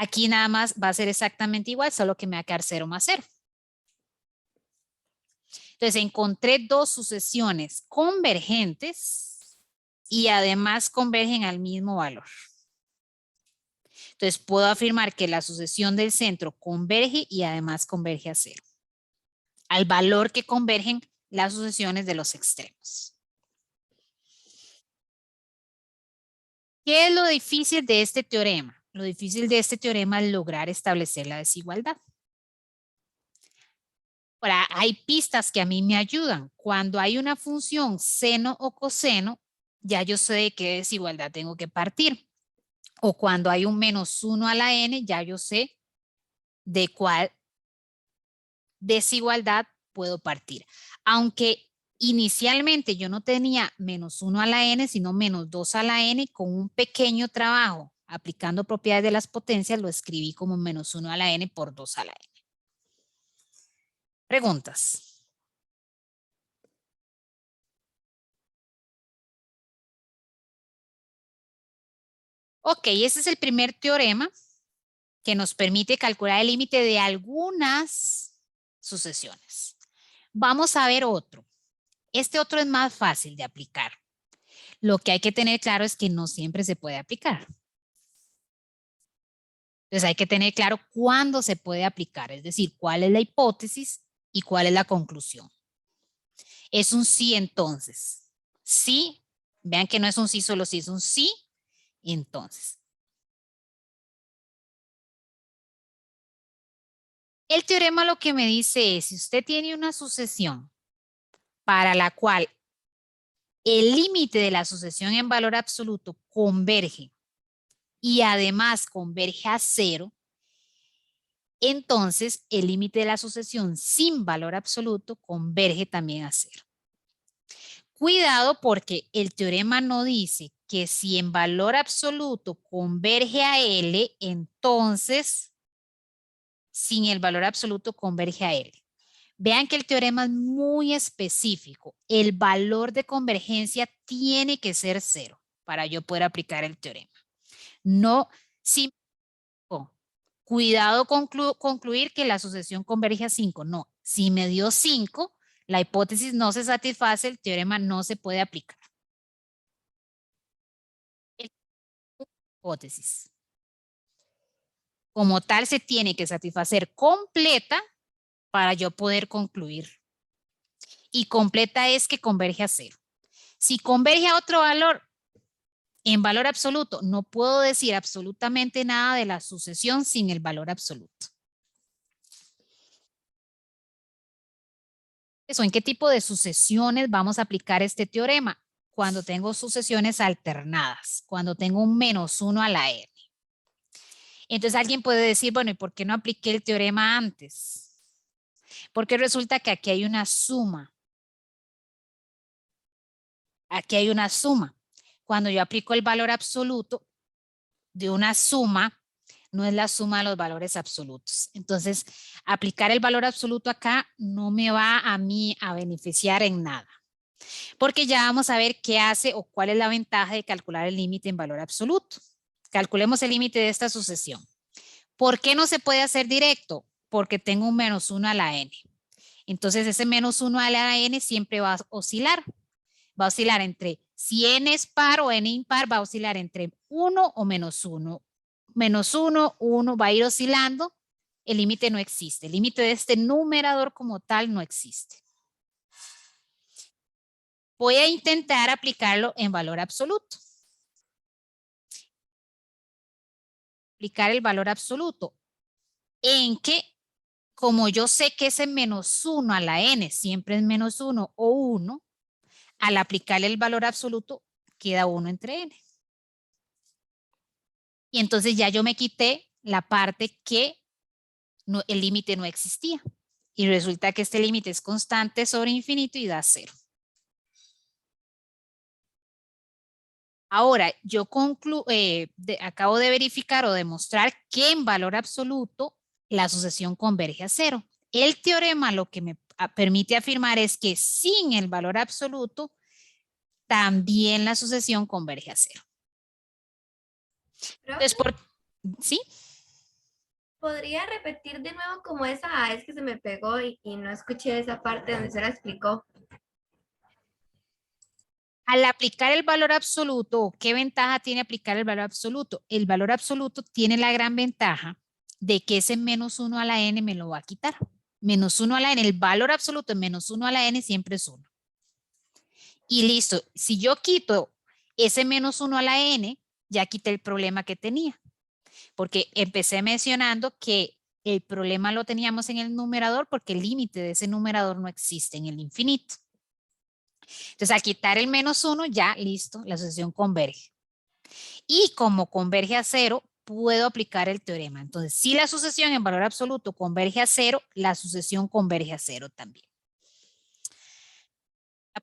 Aquí nada más va a ser exactamente igual, solo que me va a quedar 0 más 0. Entonces encontré dos sucesiones convergentes y además convergen al mismo valor. Entonces puedo afirmar que la sucesión del centro converge y además converge a 0. Al valor que convergen las sucesiones de los extremos. ¿Qué es lo difícil de este teorema? Lo difícil de este teorema es lograr establecer la desigualdad. Ahora, hay pistas que a mí me ayudan. Cuando hay una función seno o coseno, ya yo sé de qué desigualdad tengo que partir. O cuando hay un -1 a la n, ya yo sé de cuál desigualdad puedo partir. Aunque inicialmente yo no tenía -1 a la n, sino -2 a la n, con un pequeño trabajo aplicando propiedades de las potencias, lo escribí como -1 a la n por 2 a la n. Preguntas. Ok, ese es el primer teorema que nos permite calcular el límite de algunas sucesiones. Vamos a ver otro. Este otro es más fácil de aplicar. Lo que hay que tener claro es que no siempre se puede aplicar. Entonces hay que tener claro cuándo se puede aplicar, es decir, cuál es la hipótesis y cuál es la conclusión. Es un sí entonces. Sí, vean que no es un sí solo sí, es un sí entonces. El teorema lo que me dice es, si usted tiene una sucesión para la cual el límite de la sucesión en valor absoluto converge y además converge a 0, entonces el límite de la sucesión sin valor absoluto converge también a 0. Cuidado porque el teorema no dice que si en valor absoluto converge a L, entonces sin el valor absoluto converge a L. Vean que el teorema es muy específico. El valor de convergencia tiene que ser 0 para yo poder aplicar el teorema. No, si, cuidado concluir que la sucesión converge a 5. No, si me dio 5, la hipótesis no se satisface, el teorema no se puede aplicar. Hipótesis. Como tal, se tiene que satisfacer completa para yo poder concluir. Y completa es que converge a 0. Si converge a otro valor, en valor absoluto, no puedo decir absolutamente nada de la sucesión sin el valor absoluto. Eso, ¿en qué tipo de sucesiones vamos a aplicar este teorema? Cuando tengo sucesiones alternadas, cuando tengo un -1 a la n. Entonces alguien puede decir, bueno, ¿y por qué no apliqué el teorema antes? Porque resulta que aquí hay una suma. Aquí hay una suma. Cuando yo aplico el valor absoluto de una suma, no es la suma de los valores absolutos. Entonces, aplicar el valor absoluto acá no me va a mí a beneficiar en nada. Porque ya vamos a ver qué hace o cuál es la ventaja de calcular el límite en valor absoluto. Calculemos el límite de esta sucesión. ¿Por qué no se puede hacer directo? Porque tengo un -1 a la n. Entonces, ese -1 a la n siempre va a oscilar. Va a oscilar entre, si n es par o n impar, va a oscilar entre 1 o -1. -1, 1, va a ir oscilando. El límite no existe. El límite de este numerador como tal no existe. Voy a intentar aplicarlo en valor absoluto. Aplicar el valor absoluto. En que, como yo sé que ese -1 a la n siempre es -1 o 1, al aplicarle el valor absoluto, queda 1 entre n. Y entonces ya yo me quité la parte que no, el límite no existía. Y resulta que este límite es constante sobre infinito y da 0. Ahora, yo acabo de verificar o demostrar que en valor absoluto la sucesión converge a 0. El teorema lo que me permite afirmar es que sin el valor absoluto también la sucesión converge a 0. Entonces, ¿sí? ¿Podría repetir de nuevo como esa? Es que se me pegó y no escuché esa parte donde se la explicó. Al aplicar el valor absoluto, ¿qué ventaja tiene aplicar el valor absoluto? El valor absoluto tiene la gran ventaja de que ese -1 a la n me lo va a quitar. -1 a la n, el valor absoluto en -1 a la n siempre es 1. Y listo, si yo quito ese -1 a la n, Ya quité el problema que tenía, porque empecé mencionando que el problema lo teníamos en el numerador porque el límite de ese numerador no existe en el infinito. Entonces, al quitar el -1, ya listo, la sucesión converge. Y como converge a 0, puedo aplicar el teorema. Entonces, si la sucesión en valor absoluto converge a 0, la sucesión converge a 0 también.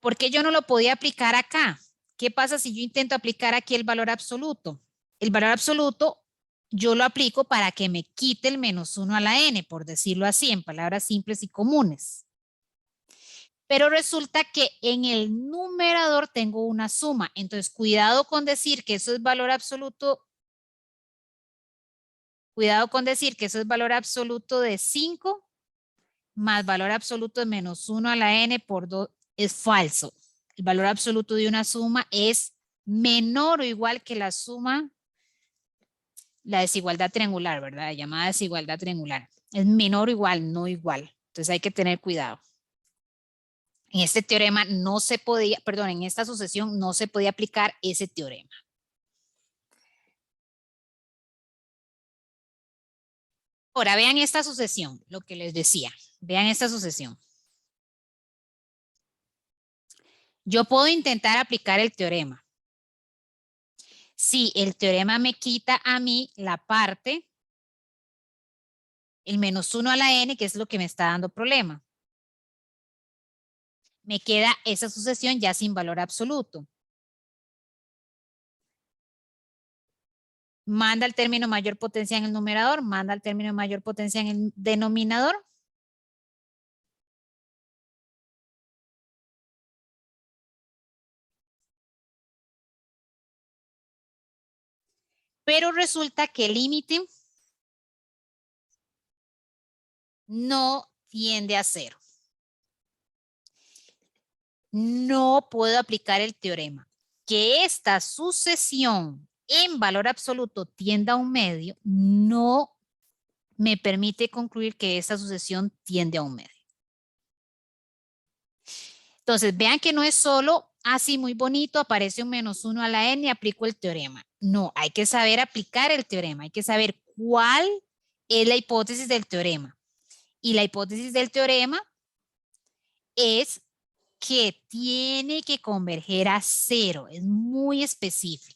¿Por qué yo no lo podía aplicar acá? ¿Qué pasa si yo intento aplicar aquí el valor absoluto? El valor absoluto yo lo aplico para que me quite el -1 a la n, por decirlo así, en palabras simples y comunes. Pero resulta que en el numerador tengo una suma. Entonces, cuidado con decir que eso es valor absoluto. Cuidado con decir que eso es valor absoluto de 5 más valor absoluto de -1 a la n por 2. Es falso. El valor absoluto de una suma es menor o igual que la suma, la desigualdad triangular, ¿verdad? Llamada desigualdad triangular. Es menor o igual, no igual. Entonces hay que tener cuidado. En este teorema no se podía, perdón, en esta sucesión no se podía aplicar ese teorema. Ahora vean esta sucesión, lo que les decía. Vean esta sucesión. Yo puedo intentar aplicar el teorema. Si el teorema me quita a mí la parte, el -1 a la n, que es lo que me está dando problema. Me queda esa sucesión ya sin valor absoluto. Manda el término mayor potencia en el numerador, manda el término mayor potencia en el denominador. Pero resulta que el límite no tiende a 0. No puedo aplicar el teorema. Que esta sucesión en valor absoluto tienda a un medio, no me permite concluir que esta sucesión tiende a un medio. Entonces, vean que no es solo así muy bonito, aparece un -1 a la n y aplico el teorema. No, hay que saber aplicar el teorema, hay que saber cuál es la hipótesis del teorema. Y la hipótesis del teorema es que tiene que converger a 0, es muy específico.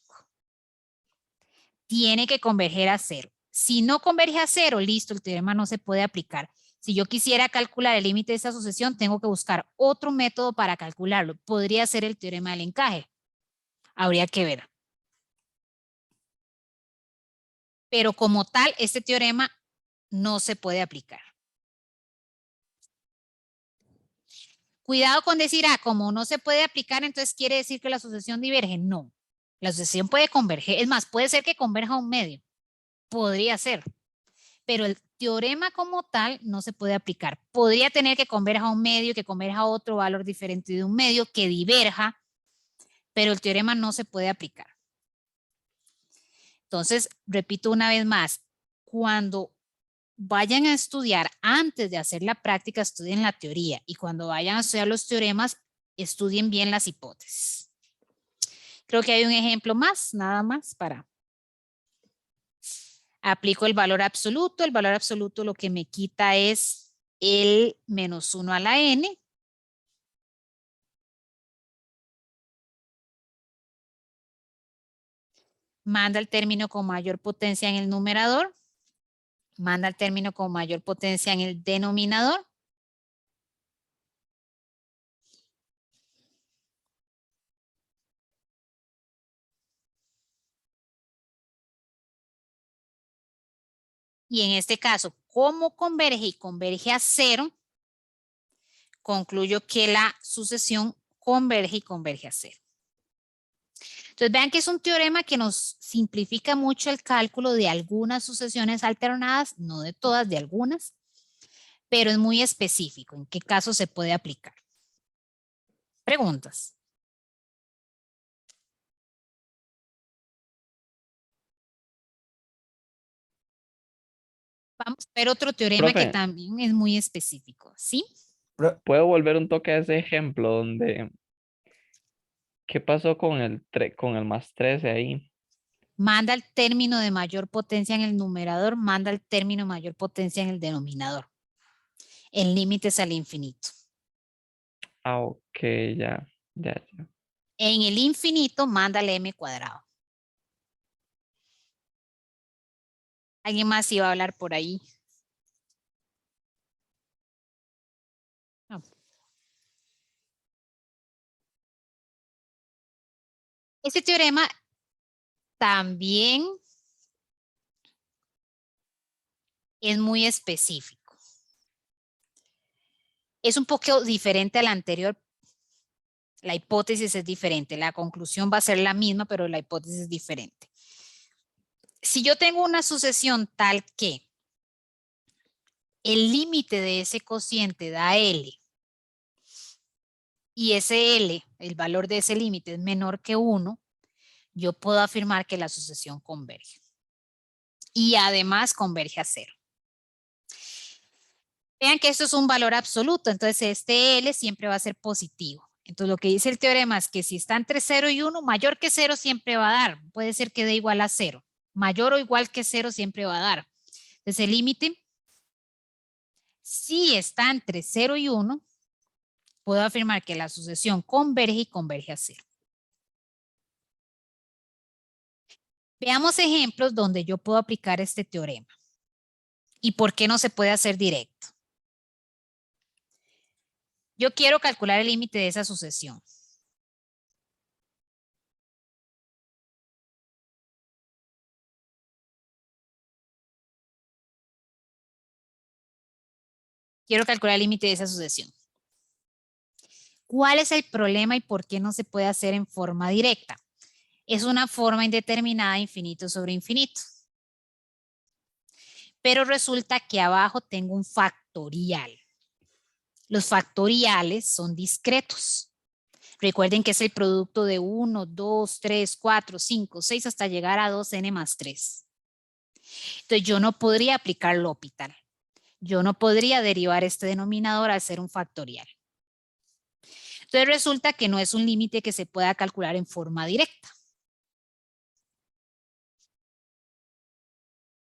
Tiene que converger a 0. Si no converge a 0, listo, el teorema no se puede aplicar. Si yo quisiera calcular el límite de esta sucesión, tengo que buscar otro método para calcularlo. Podría ser el teorema del encaje. Habría que ver. Pero como tal, este teorema no se puede aplicar. Cuidado con decir, como no se puede aplicar, entonces quiere decir que la sucesión diverge. No, la sucesión puede converger. Es más, puede ser que converja a un medio. Podría ser. Pero el teorema como tal no se puede aplicar. Podría tener que converja a un medio, que converja a otro valor diferente de un medio, que diverja, pero el teorema no se puede aplicar. Entonces, repito una vez más, cuando vayan a estudiar, antes de hacer la práctica, estudien la teoría, y cuando vayan a estudiar los teoremas, estudien bien las hipótesis. Creo que hay un ejemplo más, nada más para... Aplico el valor absoluto lo que me quita es el -1 a la n. Manda el término con mayor potencia en el numerador. Manda el término con mayor potencia en el denominador. Y en este caso, como converge y converge a 0, concluyo que la sucesión converge y converge a 0. Entonces vean que es un teorema que nos simplifica mucho el cálculo de algunas sucesiones alternadas, no de todas, de algunas, pero es muy específico. ¿En qué caso se puede aplicar? Preguntas. Vamos a ver otro teorema que Profe, también es muy específico, ¿sí? ¿puedo volver un toque a ese ejemplo donde qué pasó con el +13 ahí? manda el término de mayor potencia en el numerador, manda el término de mayor potencia en el denominador. El límite es al infinito. Ah, ok, ya. En el infinito, manda el m cuadrado. ¿Alguien más iba a hablar por ahí? No. Este teorema también es muy específico. Es un poco diferente al anterior. La hipótesis es diferente. La conclusión va a ser la misma, pero la hipótesis es diferente. Si yo tengo una sucesión tal que el límite de ese cociente da L y ese L, el valor de ese límite es menor que 1, yo puedo afirmar que la sucesión converge. Y además converge a 0. Vean que esto es un valor absoluto, entonces este L siempre va a ser positivo. Entonces lo que dice el teorema es que si está entre 0 y 1, mayor que 0 siempre va a dar. Puede ser que dé igual a 0. Mayor o igual que 0 siempre va a dar. Entonces el límite, si está entre 0 y 1, puedo afirmar que la sucesión converge y converge a 0. Veamos ejemplos donde yo puedo aplicar este teorema. ¿Y por qué no se puede hacer directo? Yo quiero calcular el límite de esa sucesión. Quiero calcular el límite de esa sucesión. ¿Cuál es el problema y por qué no se puede hacer en forma directa? Es una forma indeterminada, infinito sobre infinito. Pero resulta que abajo tengo un factorial. Los factoriales son discretos. Recuerden que es el producto de 1, 2, 3, 4, 5, 6 hasta llegar a 2n más 3. Entonces yo no podría aplicar L'Hopital. Yo no podría derivar este denominador al ser un factorial. Entonces resulta que no es un límite que se pueda calcular en forma directa.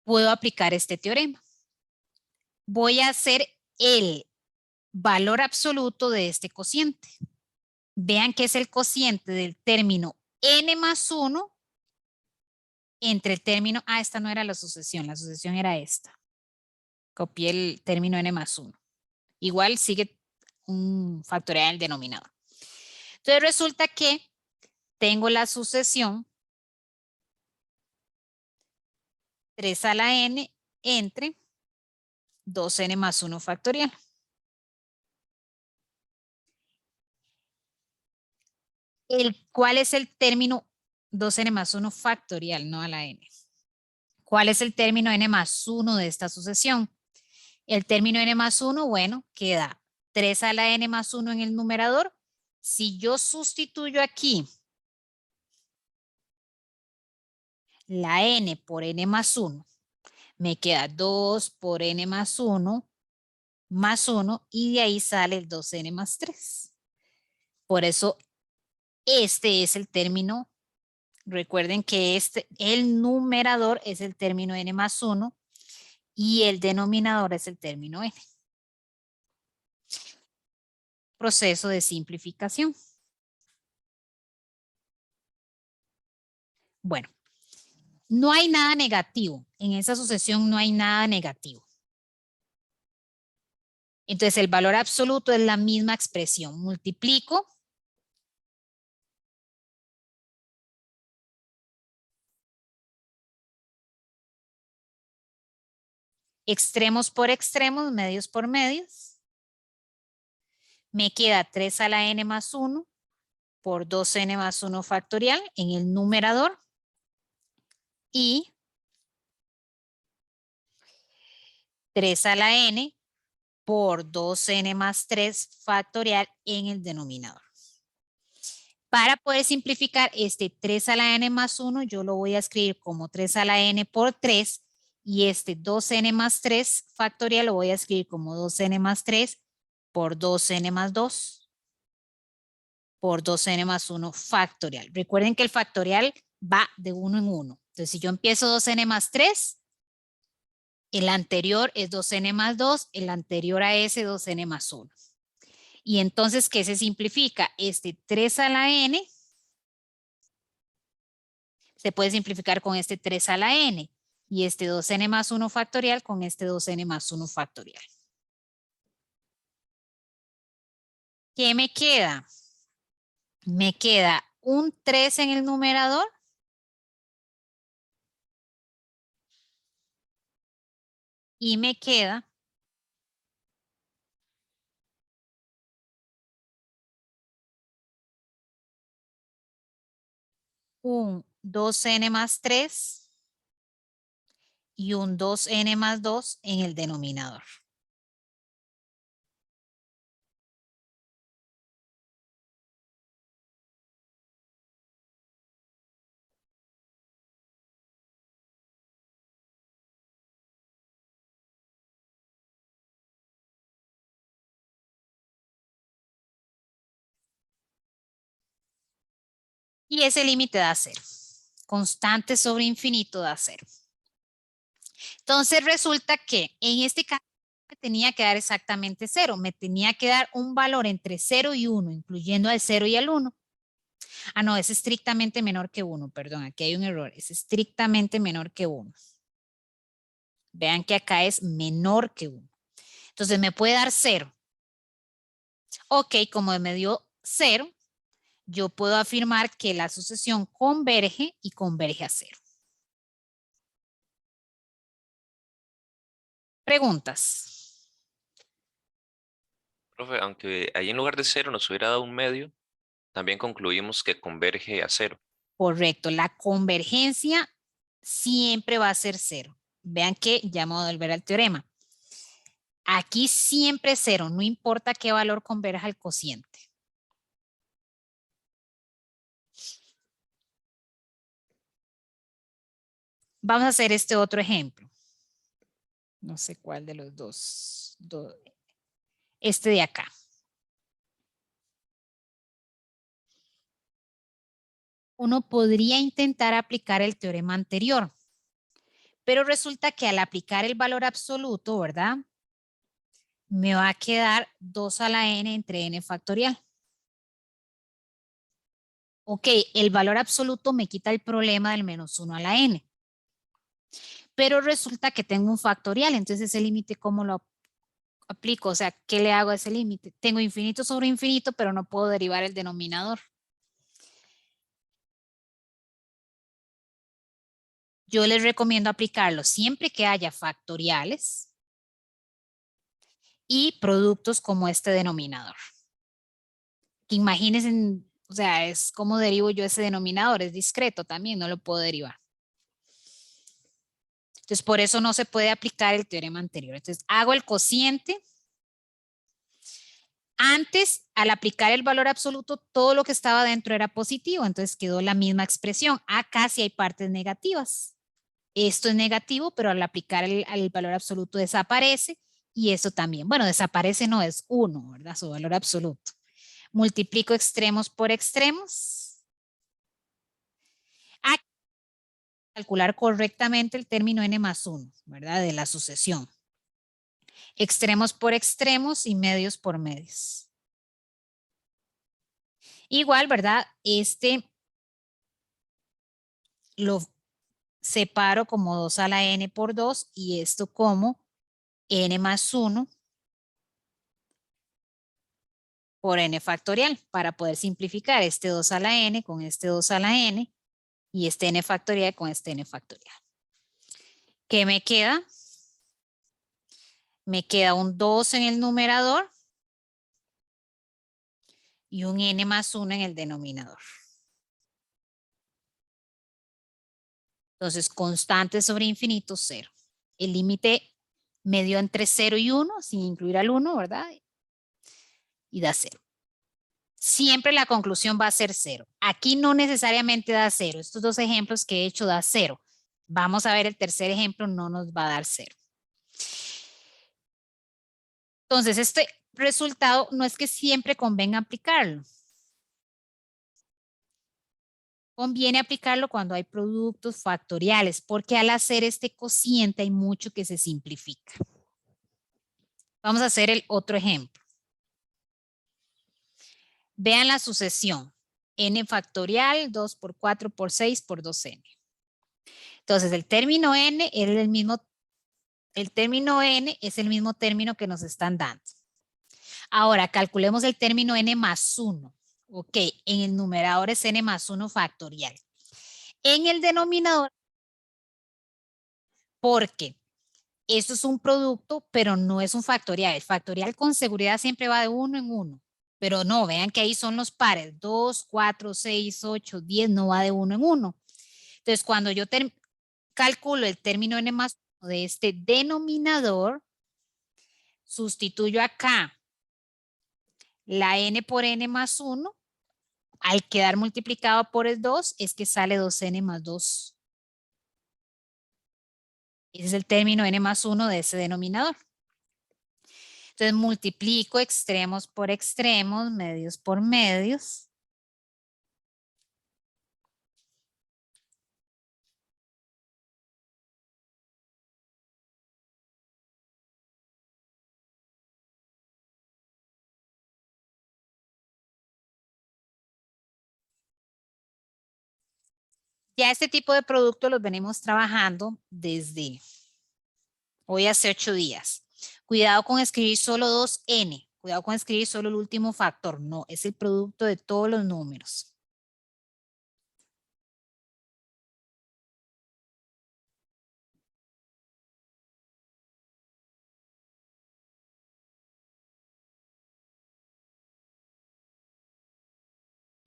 Puedo aplicar este teorema. Voy a hacer el valor absoluto de este cociente. Vean que es el cociente del término n más 1 entre el término, esta no era la sucesión era esta. Copié el término n más 1. Igual sigue un factorial en el denominador. Entonces resulta que tengo la sucesión 3 a la n entre 2n más 1 factorial. ¿Cuál es el término 2n más 1 factorial? No a la n. ¿Cuál es el término n más 1 de esta sucesión? El término n más 1, bueno, queda 3 a la n más 1 en el numerador. Si yo sustituyo aquí la n por n más 1, me queda 2 por n más 1 y de ahí sale el 2n más 3. Por eso este es el término. Recuerden que el numerador es el término n más 1 y el denominador es el término n. Proceso de simplificación. Bueno, no hay nada negativo. En esa sucesión no hay nada negativo. Entonces el valor absoluto es la misma expresión. Multiplico extremos por extremos, medios por medios. Me queda 3 a la n más 1 por 2n más 1 factorial en el numerador y 3 a la n por 2n más 3 factorial en el denominador. Para poder simplificar este 3 a la n más 1, yo lo voy a escribir como 3 a la n por 3 y este 2n más 3 factorial lo voy a escribir como 2n más 3 por 2n más 2 por 2n más 1 factorial. Recuerden que el factorial va de 1 en 1. Entonces, si yo empiezo 2n más 3, el anterior es 2n más 2, el anterior a ese 2n más 1. Y entonces, ¿qué se simplifica? Este 3 a la n se puede simplificar con este 3 a la n. Y este 2n más 1 factorial con este 2n más 1 factorial. ¿Qué me queda? Me queda un 3 en el numerador. Y me queda un 2n más 3 y un 2n más 2 en el denominador. Y ese límite da 0. Constante sobre infinito da 0. Entonces resulta que en este caso me tenía que dar exactamente 0. Me tenía que dar un valor entre 0 y 1, incluyendo al 0 y al 1. Ah, no, es estrictamente menor que 1. Perdón, aquí hay un error. Es estrictamente menor que 1. Vean que acá es menor que 1. Entonces me puede dar 0. Ok, como me dio 0, yo puedo afirmar que la sucesión converge y converge a 0. ¿Preguntas? Profe, aunque ahí en lugar de 0 nos hubiera dado un medio, también concluimos que converge a 0. Correcto, la convergencia siempre va a ser 0. Vean que ya vamos a volver al teorema. Aquí siempre es 0, no importa qué valor converja al cociente. Vamos a hacer este otro ejemplo. No sé cuál de los dos. Este de acá. Uno podría intentar aplicar el teorema anterior, pero resulta que al aplicar el valor absoluto, ¿verdad? Me va a quedar 2 a la n entre n factorial. Ok, el valor absoluto me quita el problema del menos 1 a la n. Pero resulta que tengo un factorial, entonces ese límite, ¿cómo lo aplico? O sea, ¿qué le hago a ese límite? Tengo infinito sobre infinito, pero no puedo derivar el denominador. Yo les recomiendo aplicarlo siempre que haya factoriales y productos como este denominador. Imagínense, o sea, es como derivo yo ese denominador, es discreto también, no lo puedo derivar. Entonces, por eso no se puede aplicar el teorema anterior. Entonces, hago el cociente. Antes, al aplicar el valor absoluto, todo lo que estaba dentro era positivo, entonces quedó la misma expresión. Acá sí hay partes negativas. Esto es negativo, pero al aplicar el valor absoluto desaparece y esto también. Bueno, desaparece no es 1, ¿verdad? Su valor absoluto. Multiplico extremos por extremos. Aquí calcular correctamente el término n más 1, ¿verdad? De la sucesión. Extremos por extremos y medios por medios. Igual, ¿verdad? Este lo separo como 2 a la n por 2 y esto como n más 1 por n factorial para poder simplificar este 2 a la n con este 2 a la n y este n factorial con este n factorial. ¿Qué me queda? Me queda un 2 en el numerador y un n más 1 en el denominador. Entonces, constante sobre infinito, 0. El límite me dio entre 0 y 1, sin incluir al 1, ¿verdad? Y da 0. Siempre la conclusión va a ser 0. Aquí no necesariamente da 0. Estos dos ejemplos que he hecho da 0. Vamos a ver el tercer ejemplo, no nos va a dar 0. Entonces, este resultado no es que siempre convenga aplicarlo. Conviene aplicarlo cuando hay productos factoriales, porque al hacer este cociente hay mucho que se simplifica. Vamos a hacer el otro ejemplo. Vean la sucesión. N factorial, 2 por 4 por 6 por 2n. Entonces, el término n es el mismo término que nos están dando. Ahora, calculemos el término n más 1. Ok, en el numerador es n más 1 factorial. En el denominador, porque esto es un producto, pero no es un factorial. El factorial con seguridad siempre va de 1 en 1. Pero no, vean que ahí son los pares. 2, 4, 6, 8, 10, no va de 1 en 1. Entonces, cuando yo calculo el término n más 1 de este denominador, sustituyo acá la n por n más 1. Al quedar multiplicado por el 2, es que sale 2n más 2. Ese es el término n más 1 de ese denominador. Entonces multiplico extremos por extremos, medios por medios. Ya este tipo de producto los venimos trabajando desde hoy hace 8 días. Cuidado con escribir solo 2n. Cuidado con escribir solo el último factor. No, es el producto de todos los números.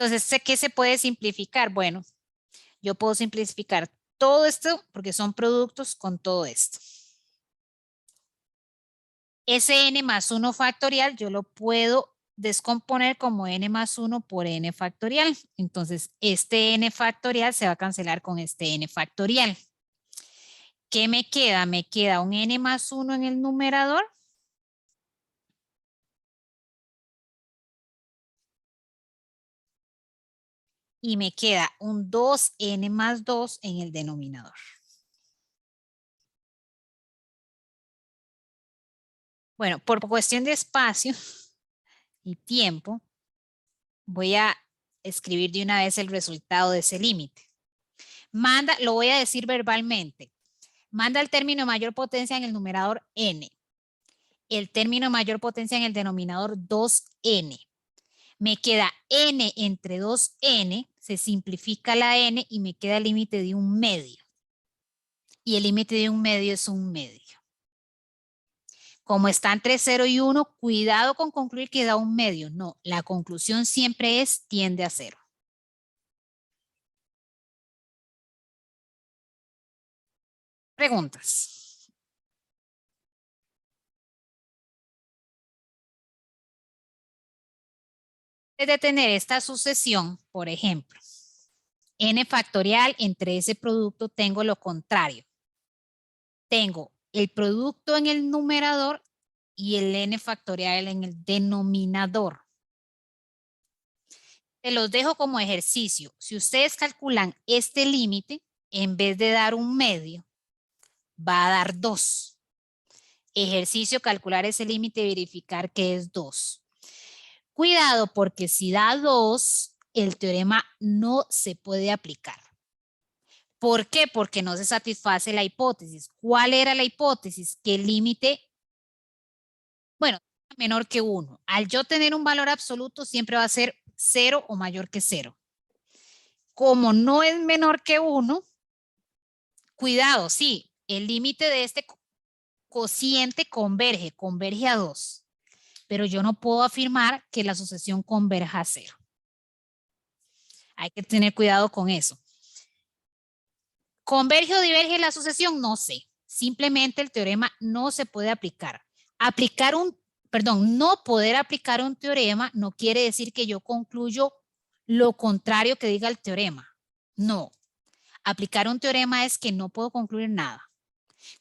Entonces, ¿qué se puede simplificar? Bueno, yo puedo simplificar todo esto porque son productos con todo esto. Ese n más 1 factorial yo lo puedo descomponer como n más 1 por n factorial. Entonces, este n factorial se va a cancelar con este n factorial. ¿Qué me queda? Me queda un n más 1 en el numerador. Y me queda un 2n más 2 en el denominador. Bueno, por cuestión de espacio y tiempo, voy a escribir de una vez el resultado de ese límite. Lo voy a decir verbalmente. Manda el término de mayor potencia en el numerador n. El término de mayor potencia en el denominador 2n. Me queda n entre 2n, se simplifica la n y me queda el límite de 1 medio. Y el límite de 1 medio es 1 medio. Como está entre 0 y 1, cuidado con concluir que da 1 medio. No, la conclusión siempre es tiende a 0. Preguntas. De tener esta sucesión, por ejemplo, n factorial, entre ese producto tengo lo contrario. Tengo el producto en el numerador y el n factorial en el denominador. Te los dejo como ejercicio. Si ustedes calculan este límite, en vez de dar 1 medio, va a dar 2. Ejercicio, calcular ese límite y verificar que es 2. Cuidado porque si da 2, el teorema no se puede aplicar. ¿Por qué? Porque no se satisface la hipótesis. ¿Cuál era la hipótesis? Que el límite, bueno, menor que 1. Al yo tener un valor absoluto siempre va a ser 0 o mayor que 0. Como no es menor que 1, cuidado, sí, el límite de este cociente converge a 2. Pero yo no puedo afirmar que la sucesión converja a 0. Hay que tener cuidado con eso. ¿Converge o diverge la sucesión? No sé. Simplemente el teorema no se puede aplicar. No poder aplicar un teorema no quiere decir que yo concluyo lo contrario que diga el teorema. No. Aplicar un teorema es que no puedo concluir nada.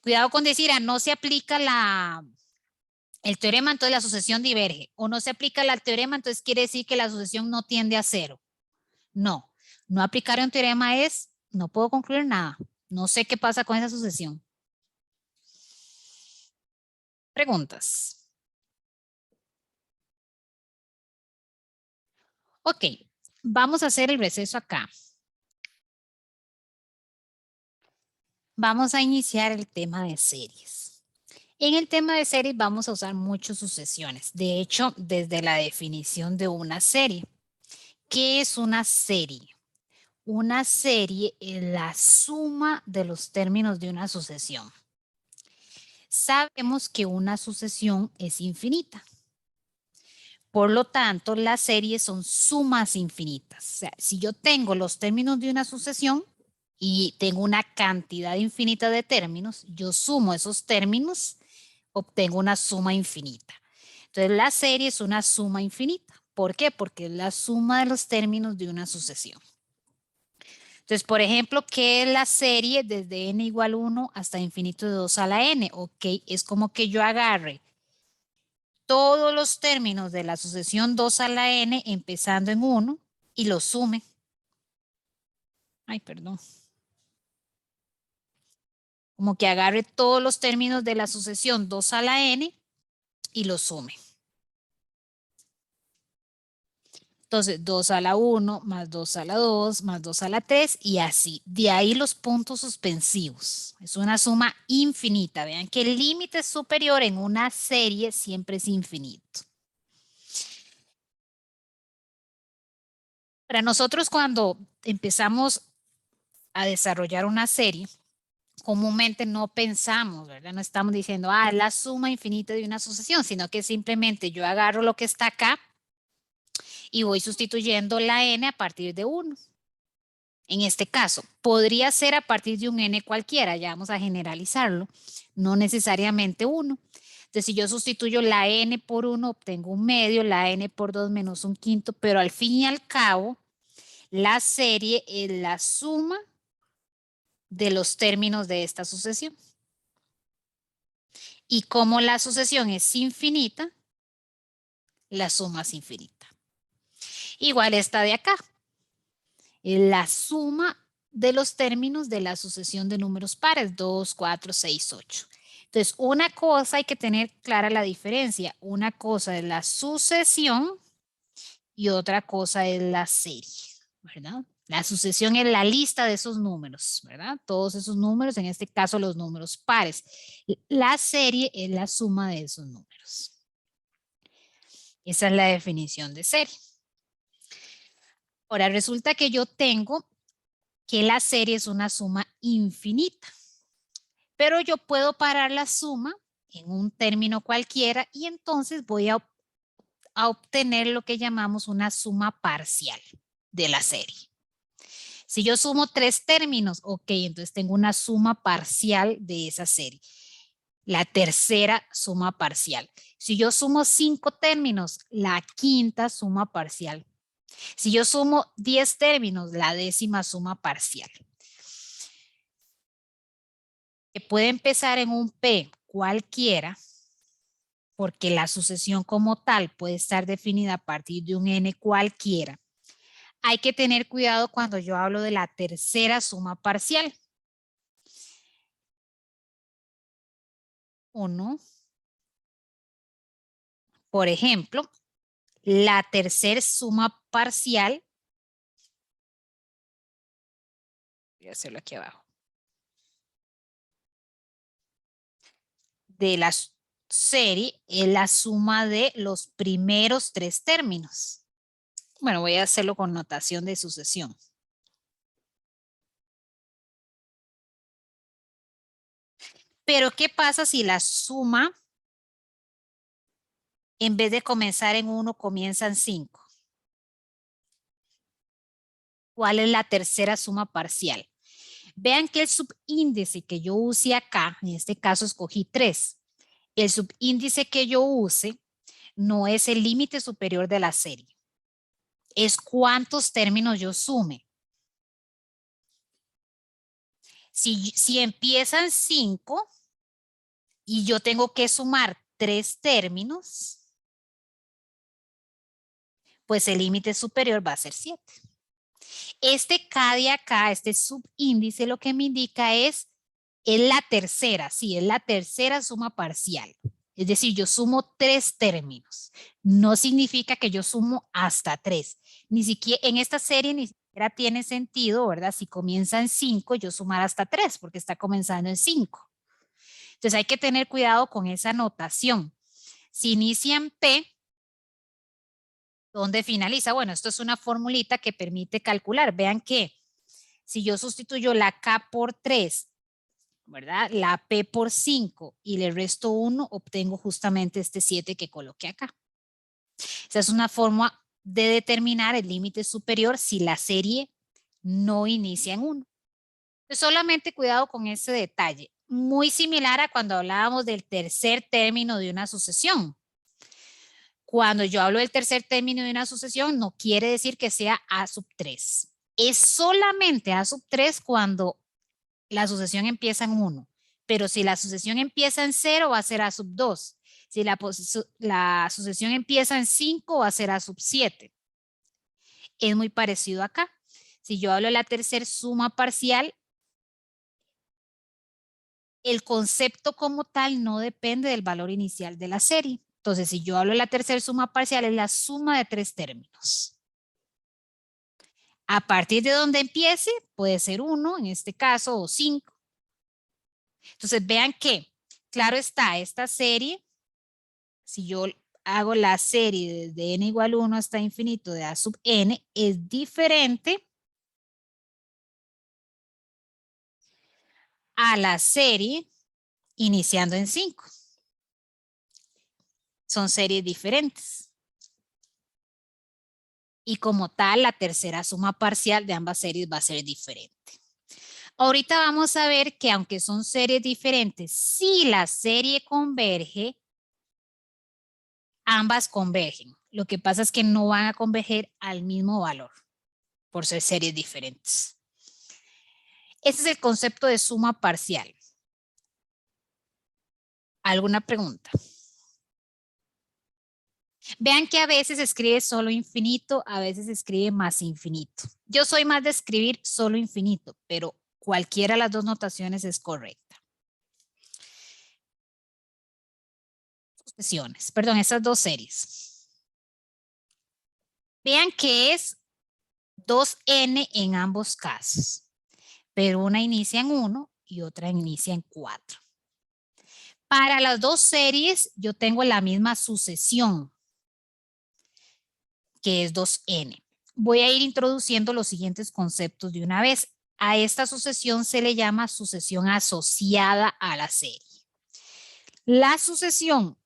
Cuidado con decir, no se aplica el teorema, entonces la sucesión diverge. O no se aplica el teorema, entonces quiere decir que la sucesión no tiende a 0. No. No aplicar un teorema es, no puedo concluir nada. No sé qué pasa con esa sucesión. Preguntas. Ok, vamos a hacer el receso acá. Vamos a iniciar el tema de series. En el tema de series vamos a usar muchas sucesiones. De hecho, desde la definición de una serie. ¿Qué es una serie? Una serie es la suma de los términos de una sucesión. Sabemos que una sucesión es infinita. Por lo tanto, las series son sumas infinitas. O sea, si yo tengo los términos de una sucesión y tengo una cantidad infinita de términos, yo sumo esos términos, obtengo una suma infinita. Entonces, la serie es una suma infinita. ¿Por qué? Porque es la suma de los términos de una sucesión. Entonces, por ejemplo, ¿qué es la serie desde n igual 1 hasta infinito de 2 a la n? Ok, es como que yo agarre todos los términos de la sucesión 2 a la n empezando en 1 y los sume. Ay, perdón. Como que agarre todos los términos de la sucesión 2 a la n y los sume. Entonces, 2 a la 1 más 2 a la 2 más 2 a la 3 y así. De ahí los puntos suspensivos. Es una suma infinita. Vean que el límite superior en una serie siempre es infinito. Para nosotros cuando empezamos a desarrollar una serie, comúnmente no pensamos, ¿verdad? No estamos diciendo, la suma infinita de una sucesión, sino que simplemente yo agarro lo que está acá y voy sustituyendo la n a partir de 1. En este caso, podría ser a partir de un n cualquiera, ya vamos a generalizarlo, no necesariamente 1. Entonces, si yo sustituyo la n por 1, obtengo un medio, la n por 2 menos un quinto, pero al fin y al cabo, la serie es la suma de los términos de esta sucesión. Y como la sucesión es infinita, la suma es infinita. Igual esta de acá. La suma de los términos de la sucesión de números pares, 2, 4, 6, 8. Entonces, una cosa hay que tener clara la diferencia. Una cosa es la sucesión y otra cosa es la serie, ¿verdad? La sucesión es la lista de esos números, ¿verdad? Todos esos números, en este caso los números pares. La serie es la suma de esos números. Esa es la definición de serie. Ahora, resulta que yo tengo que la serie es una suma infinita, pero yo puedo parar la suma en un término cualquiera y entonces voy a obtener lo que llamamos una suma parcial de la serie. Si yo sumo 3 términos, ok, entonces tengo una suma parcial de esa serie. La tercera suma parcial. Si yo sumo 5 términos, la quinta suma parcial. Si yo sumo 10 términos, la décima suma parcial. Que puede empezar en un P cualquiera, porque la sucesión como tal puede estar definida a partir de un N cualquiera. Hay que tener cuidado cuando yo hablo de la tercera suma parcial. 1. Por ejemplo, la tercera suma parcial, voy a hacerlo aquí abajo, de la serie es la suma de los primeros 3 términos. Bueno, voy a hacerlo con notación de sucesión. Pero, ¿qué pasa si la suma, en vez de comenzar en 1, comienza en 5? ¿Cuál es la tercera suma parcial? Vean que el subíndice que yo use acá, en este caso escogí 3. El subíndice que yo use no es el límite superior de la serie. Es cuántos términos yo sume. Si empiezan 5 y yo tengo que sumar 3 términos, pues el límite superior va a ser 7. Este K de acá, este subíndice, lo que me indica es la tercera, sí, es la tercera suma parcial. Es decir, yo sumo 3 términos. No significa que yo sumo hasta 3. Ni siquiera en esta serie ni siquiera tiene sentido, ¿verdad? Si comienza en 5, yo sumar hasta 3 porque está comenzando en 5. Entonces hay que tener cuidado con esa notación. Si inicia en P, ¿dónde finaliza? Bueno, esto es una formulita que permite calcular. Vean que si yo sustituyo la K por 3, ¿verdad? La P por 5 y le resto 1, obtengo justamente este 7 que coloqué acá. Esa es una forma de determinar el límite superior si la serie no inicia en 1. Solamente cuidado con ese detalle. Muy similar a cuando hablábamos del tercer término de una sucesión. Cuando yo hablo del tercer término de una sucesión, no quiere decir que sea A sub 3. Es solamente A sub 3 cuando la sucesión empieza en 1. Pero si la sucesión empieza en 0, va a ser A sub 2. Si la sucesión empieza en 5, va a ser A sub 7. Es muy parecido acá. Si yo hablo de la tercera suma parcial, el concepto como tal no depende del valor inicial de la serie. Entonces, si yo hablo de la tercera suma parcial, es la suma de 3 términos. A partir de donde empiece, puede ser 1, en este caso, o 5. Entonces, vean que, claro está, esta serie, si yo hago la serie desde n igual 1 hasta infinito de A sub n, es diferente a la serie iniciando en 5. Son series diferentes. Y como tal, la tercera suma parcial de ambas series va a ser diferente. Ahorita vamos a ver que aunque son series diferentes, si la serie converge, ambas convergen. Lo que pasa es que no van a converger al mismo valor por ser series diferentes. Ese es el concepto de suma parcial. ¿Alguna pregunta? Vean que a veces escribe solo infinito, a veces escribe más infinito. Yo soy más de escribir solo infinito, pero cualquiera de las dos notaciones es correcta. Sucesiones, perdón, esas dos series. Vean que es 2n en ambos casos, pero una inicia en 1 y otra inicia en 4. Para las dos series yo tengo la misma sucesión, que es 2n. Voy a ir introduciendo los siguientes conceptos de una vez. A esta sucesión se le llama sucesión asociada a la serie. La sucesión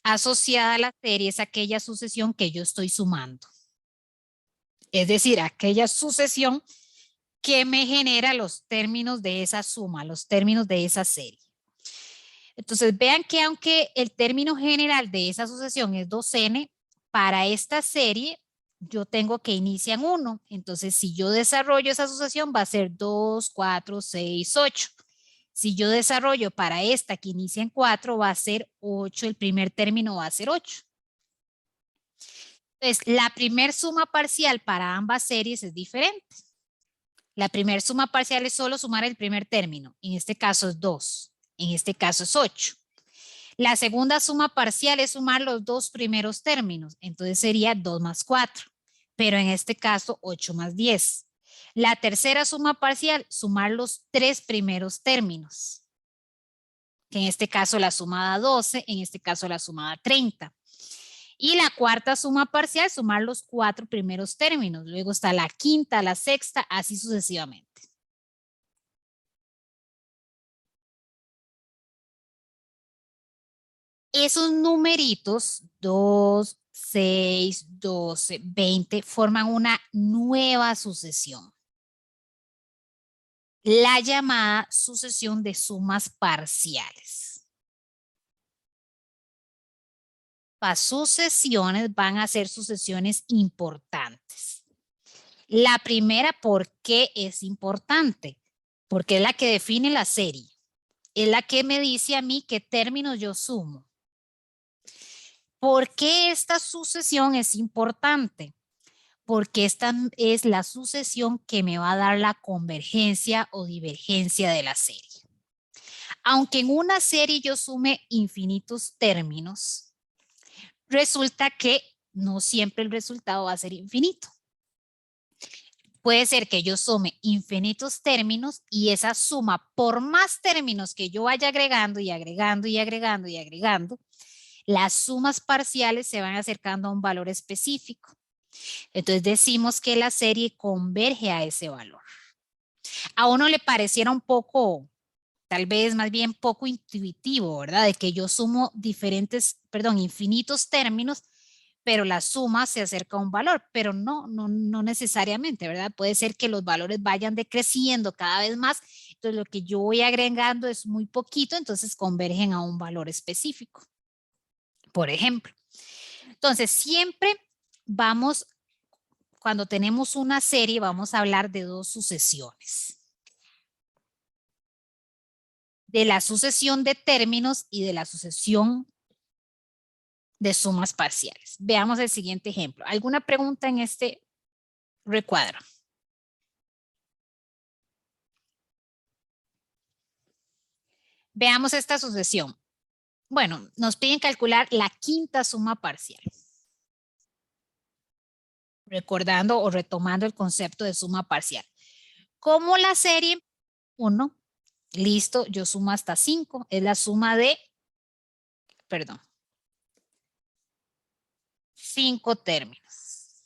asociada a la serie es aquella sucesión que yo estoy sumando. Es decir, aquella sucesión que me genera los términos de esa suma, los términos de esa serie. Entonces, vean que aunque el término general de esa sucesión es 2n, para esta serie yo tengo que inicia en 1. Entonces, si yo desarrollo esa sucesión va a ser 2, 4, 6, 8. Si yo desarrollo para esta que inicia en 4 va a ser 8, el primer término va a ser 8. Entonces, la primer suma parcial para ambas series es diferente. La primer suma parcial es solo sumar el primer término. En este caso es 2. En este caso es 8. La segunda suma parcial es sumar los dos primeros términos. Entonces sería 2 más 4. Pero en este caso 8 más 10. La tercera suma parcial, sumar los 3 primeros términos. Que en este caso la suma da 12, en este caso la suma da 30. Y la cuarta suma parcial, sumar los 4 primeros términos. Luego está la quinta, la sexta, así sucesivamente. Esos numeritos, 2, 6, 12, 20, forman una nueva sucesión. La llamada sucesión de sumas parciales. Las sucesiones van a ser sucesiones importantes. La primera, ¿por qué es importante? Porque es la que define la serie. Es la que me dice a mí qué términos yo sumo. ¿Por qué esta sucesión es importante? porque esta es la sucesión que me va a dar la convergencia o divergencia de la serie. Aunque en una serie yo sume infinitos términos, resulta que no siempre el resultado va a ser infinito. Puede ser que yo sume infinitos términos y esa suma, por más términos que yo vaya agregando y agregando y agregando y agregando, las sumas parciales se van acercando a un valor específico. Entonces decimos que la serie converge a ese valor. A uno le pareciera un poco, tal vez más bien poco intuitivo, ¿verdad? De que yo sumo infinitos términos, pero la suma se acerca a un valor, pero no necesariamente, ¿verdad? Puede ser que los valores vayan decreciendo cada vez más, entonces lo que yo voy agregando es muy poquito, entonces convergen a un valor específico, por ejemplo. Entonces, siempre vamos, cuando tenemos una serie, vamos a hablar de dos sucesiones. De la sucesión de términos y de la sucesión de sumas parciales. Veamos el siguiente ejemplo. ¿Alguna pregunta en este recuadro? Veamos esta sucesión. Bueno, nos piden calcular la quinta suma parcial. Recordando o retomando el concepto de suma parcial. Como la serie 1, listo, yo sumo hasta 5, es la suma de, 5 términos.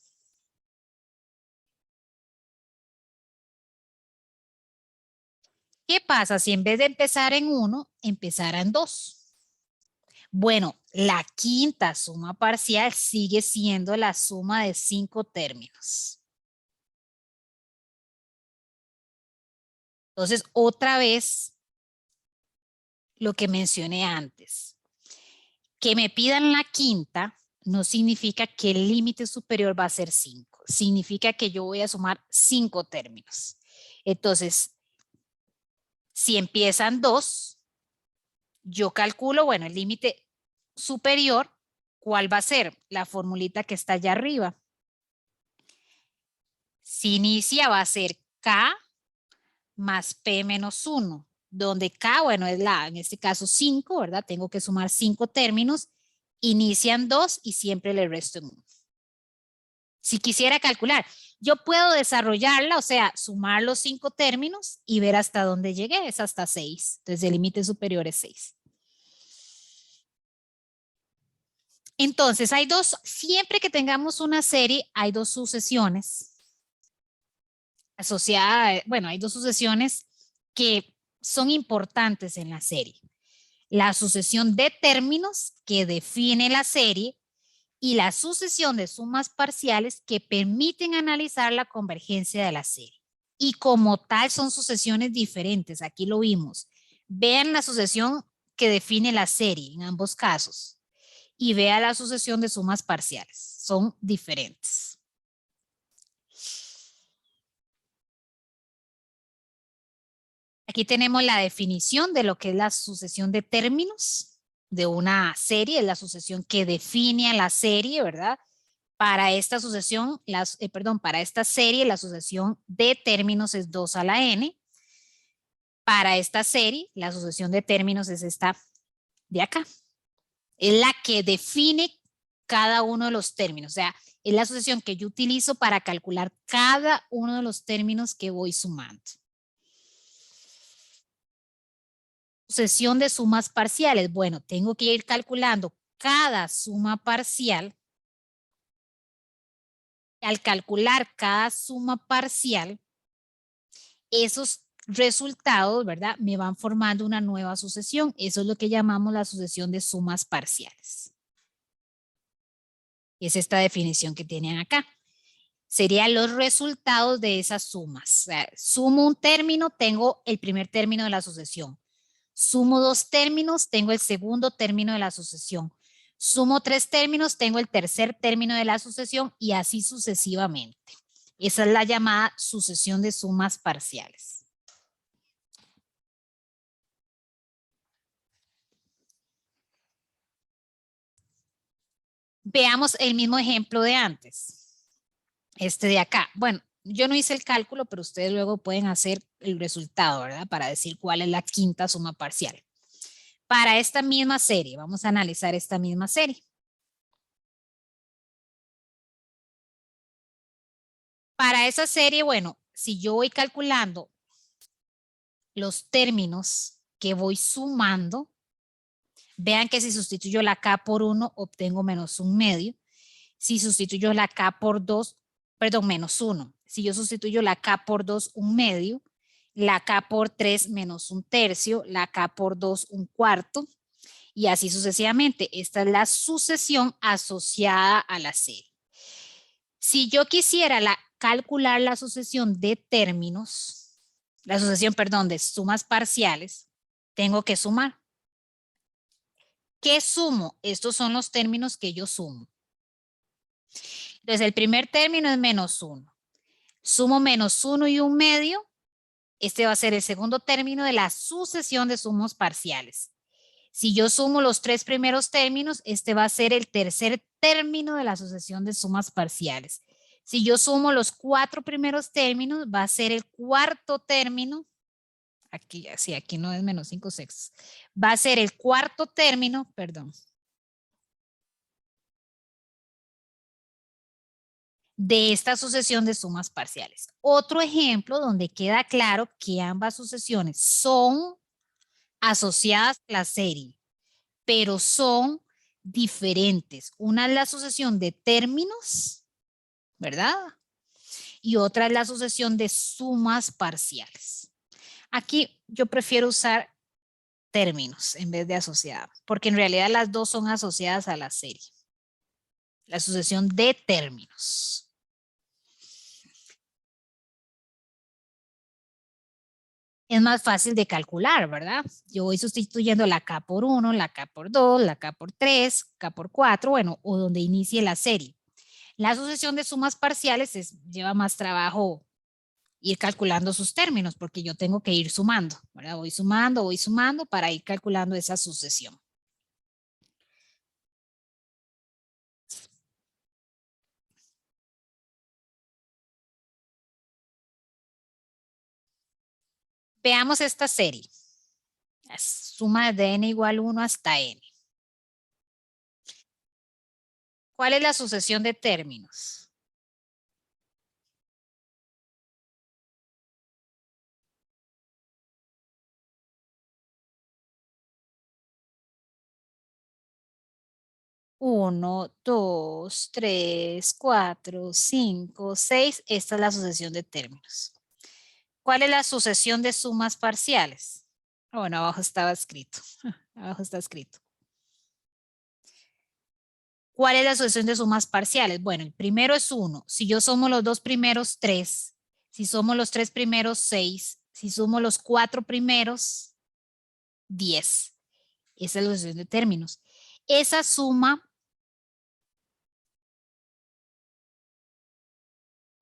¿Qué pasa si en vez de empezar en 1, empezara en 2? Bueno, la quinta suma parcial sigue siendo la suma de 5 términos. Entonces, otra vez, lo que mencioné antes. Que me pidan la quinta no significa que el límite superior va a ser 5. Significa que yo voy a sumar 5 términos. Entonces, si empiezan 2, yo calculo, bueno, el límite superior, ¿cuál va a ser? La formulita que está allá arriba. Si inicia va a ser K más P menos 1, donde K, bueno, es en este caso 5, ¿verdad? Tengo que sumar 5 términos, inician 2 y siempre le resto en 1. Si quisiera calcular, yo puedo desarrollarla, o sea, sumar los 5 términos y ver hasta dónde llegué, es hasta 6. Entonces el límite superior es 6. Entonces siempre que tengamos una serie, hay dos sucesiones asociadas, bueno, hay dos sucesiones que son importantes en la serie. La sucesión de términos que define la serie y la sucesión de sumas parciales que permiten analizar la convergencia de la serie. Y como tal son sucesiones diferentes, aquí lo vimos. Vean la sucesión que define la serie en ambos casos y vean la sucesión de sumas parciales. Son diferentes. Aquí tenemos la definición de lo que es la sucesión de términos de una serie, es la sucesión que define a la serie, ¿verdad? Para esta sucesión, para esta serie, la sucesión de términos es 2 a la n. Para esta serie, la sucesión de términos es esta de acá. Es la que define cada uno de los términos. O sea, es la sucesión que yo utilizo para calcular cada uno de los términos que voy sumando. Sucesión de sumas parciales. Bueno, tengo que ir calculando cada suma parcial. Al calcular cada suma parcial, esos resultados, ¿verdad? Me van formando una nueva sucesión. Eso es lo que llamamos la sucesión de sumas parciales. Es esta definición que tienen acá. Serían los resultados de esas sumas. O sea, sumo un término, tengo el primer término de la sucesión. Sumo 2 términos, tengo el segundo término de la sucesión. Sumo 3 términos, tengo el tercer término de la sucesión y así sucesivamente. Esa es la llamada sucesión de sumas parciales. Veamos el mismo ejemplo de antes. este de acá. Bueno, yo no hice el cálculo, pero ustedes luego pueden hacer el resultado, ¿verdad? Para decir cuál es la quinta suma parcial. Para esta misma serie, vamos a analizar esta misma serie. Para esa serie, bueno, si yo voy calculando los términos que voy sumando, vean que si sustituyo la K por 1, obtengo menos 1/2. Si sustituyo la K por 2, perdón, menos 1. Si yo sustituyo la K por 2, 1/2. La K por 3, menos 1/3. La K por 2, 1/4. Y así sucesivamente. Esta es la sucesión asociada a la serie. Si yo quisiera calcular la sucesión de términos, la sucesión, perdón, de sumas parciales, tengo que sumar. ¿Qué sumo? Estos son los términos que yo sumo. Entonces, el primer término es menos 1. Sumo menos 1 y 1/2. Este va a ser el segundo término de la sucesión de sumos parciales. Si yo sumo los 3 primeros términos, este va a ser el tercer término de la sucesión de sumas parciales. Si yo sumo los 4 primeros términos, va a ser el cuarto término. Aquí, sí, aquí no es menos 5/6. Va a ser el cuarto término, perdón, de esta sucesión de sumas parciales. Otro ejemplo donde queda claro que ambas sucesiones son asociadas a la serie, pero son diferentes. Una es la sucesión de términos, ¿verdad? Y otra es la sucesión de sumas parciales. Aquí yo prefiero usar términos en vez de asociadas, porque en realidad las dos son asociadas a la serie. La sucesión de términos. Es más fácil de calcular, ¿verdad? Yo voy sustituyendo la K por 1, la K por 2, la K por 3, K por 4, bueno, o donde inicie la serie. La sucesión de sumas parciales lleva más trabajo ir calculando sus términos, porque yo tengo que ir sumando, ¿verdad? Voy sumando para ir calculando esa sucesión. Veamos esta serie. La suma de n igual 1 hasta n. ¿Cuál es la sucesión de términos? Uno, 2, 3, 4, 5, 6. Esta es la sucesión de términos. ¿Cuál es la sucesión de sumas parciales? Bueno, abajo estaba escrito. Abajo está escrito. ¿Cuál es la sucesión de sumas parciales? Bueno, el primero es 1. Si yo sumo los 2 primeros, 3. Si sumo los 3 primeros, 6. Si sumo los 4 primeros, 10. Esa es la sucesión de términos. Esa suma,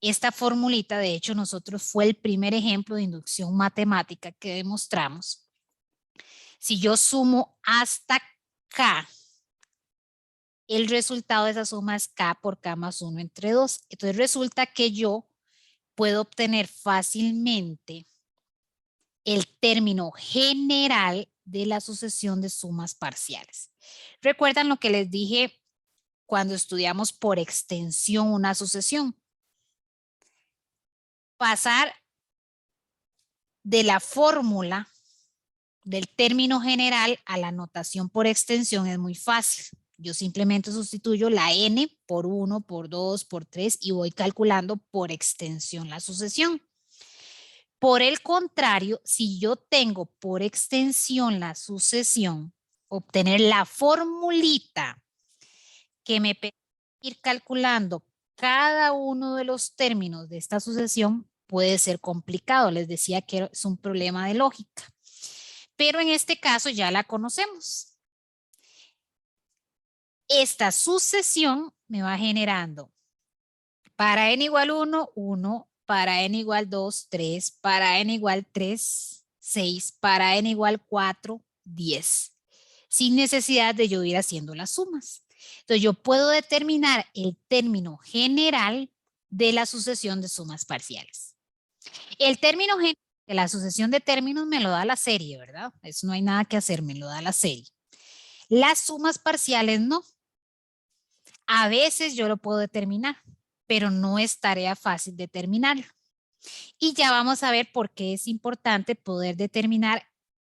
esta formulita, de hecho, nosotros fue el primer ejemplo de inducción matemática que demostramos. Si yo sumo hasta K, el resultado de esa suma es K por K más 1 entre 2. Entonces resulta que yo puedo obtener fácilmente el término general de la sucesión de sumas parciales. ¿Recuerdan lo que les dije cuando estudiamos por extensión una sucesión? Pasar de la fórmula del término general a la notación por extensión es muy fácil. Yo simplemente sustituyo la n por 1, por 2, por 3 y voy calculando por extensión la sucesión. Por el contrario, si yo tengo por extensión la sucesión, obtener la formulita que me permite ir calculando cada uno de los términos de esta sucesión puede ser complicado. Les decía que es un problema de lógica. Pero en este caso ya la conocemos. Esta sucesión me va generando para n igual 1, 1, para n igual 2, 3, para n igual 3, 6, para n igual 4, 10. Sin necesidad de yo ir haciendo las sumas. Entonces yo puedo determinar el término general de la sucesión de sumas parciales. El término general de la sucesión de términos me lo da la serie, ¿verdad? Eso no hay nada que hacer, me lo da la serie. Las sumas parciales no. A veces yo lo puedo determinar, pero no es tarea fácil determinarlo. Y ya vamos a ver por qué es importante poder determinar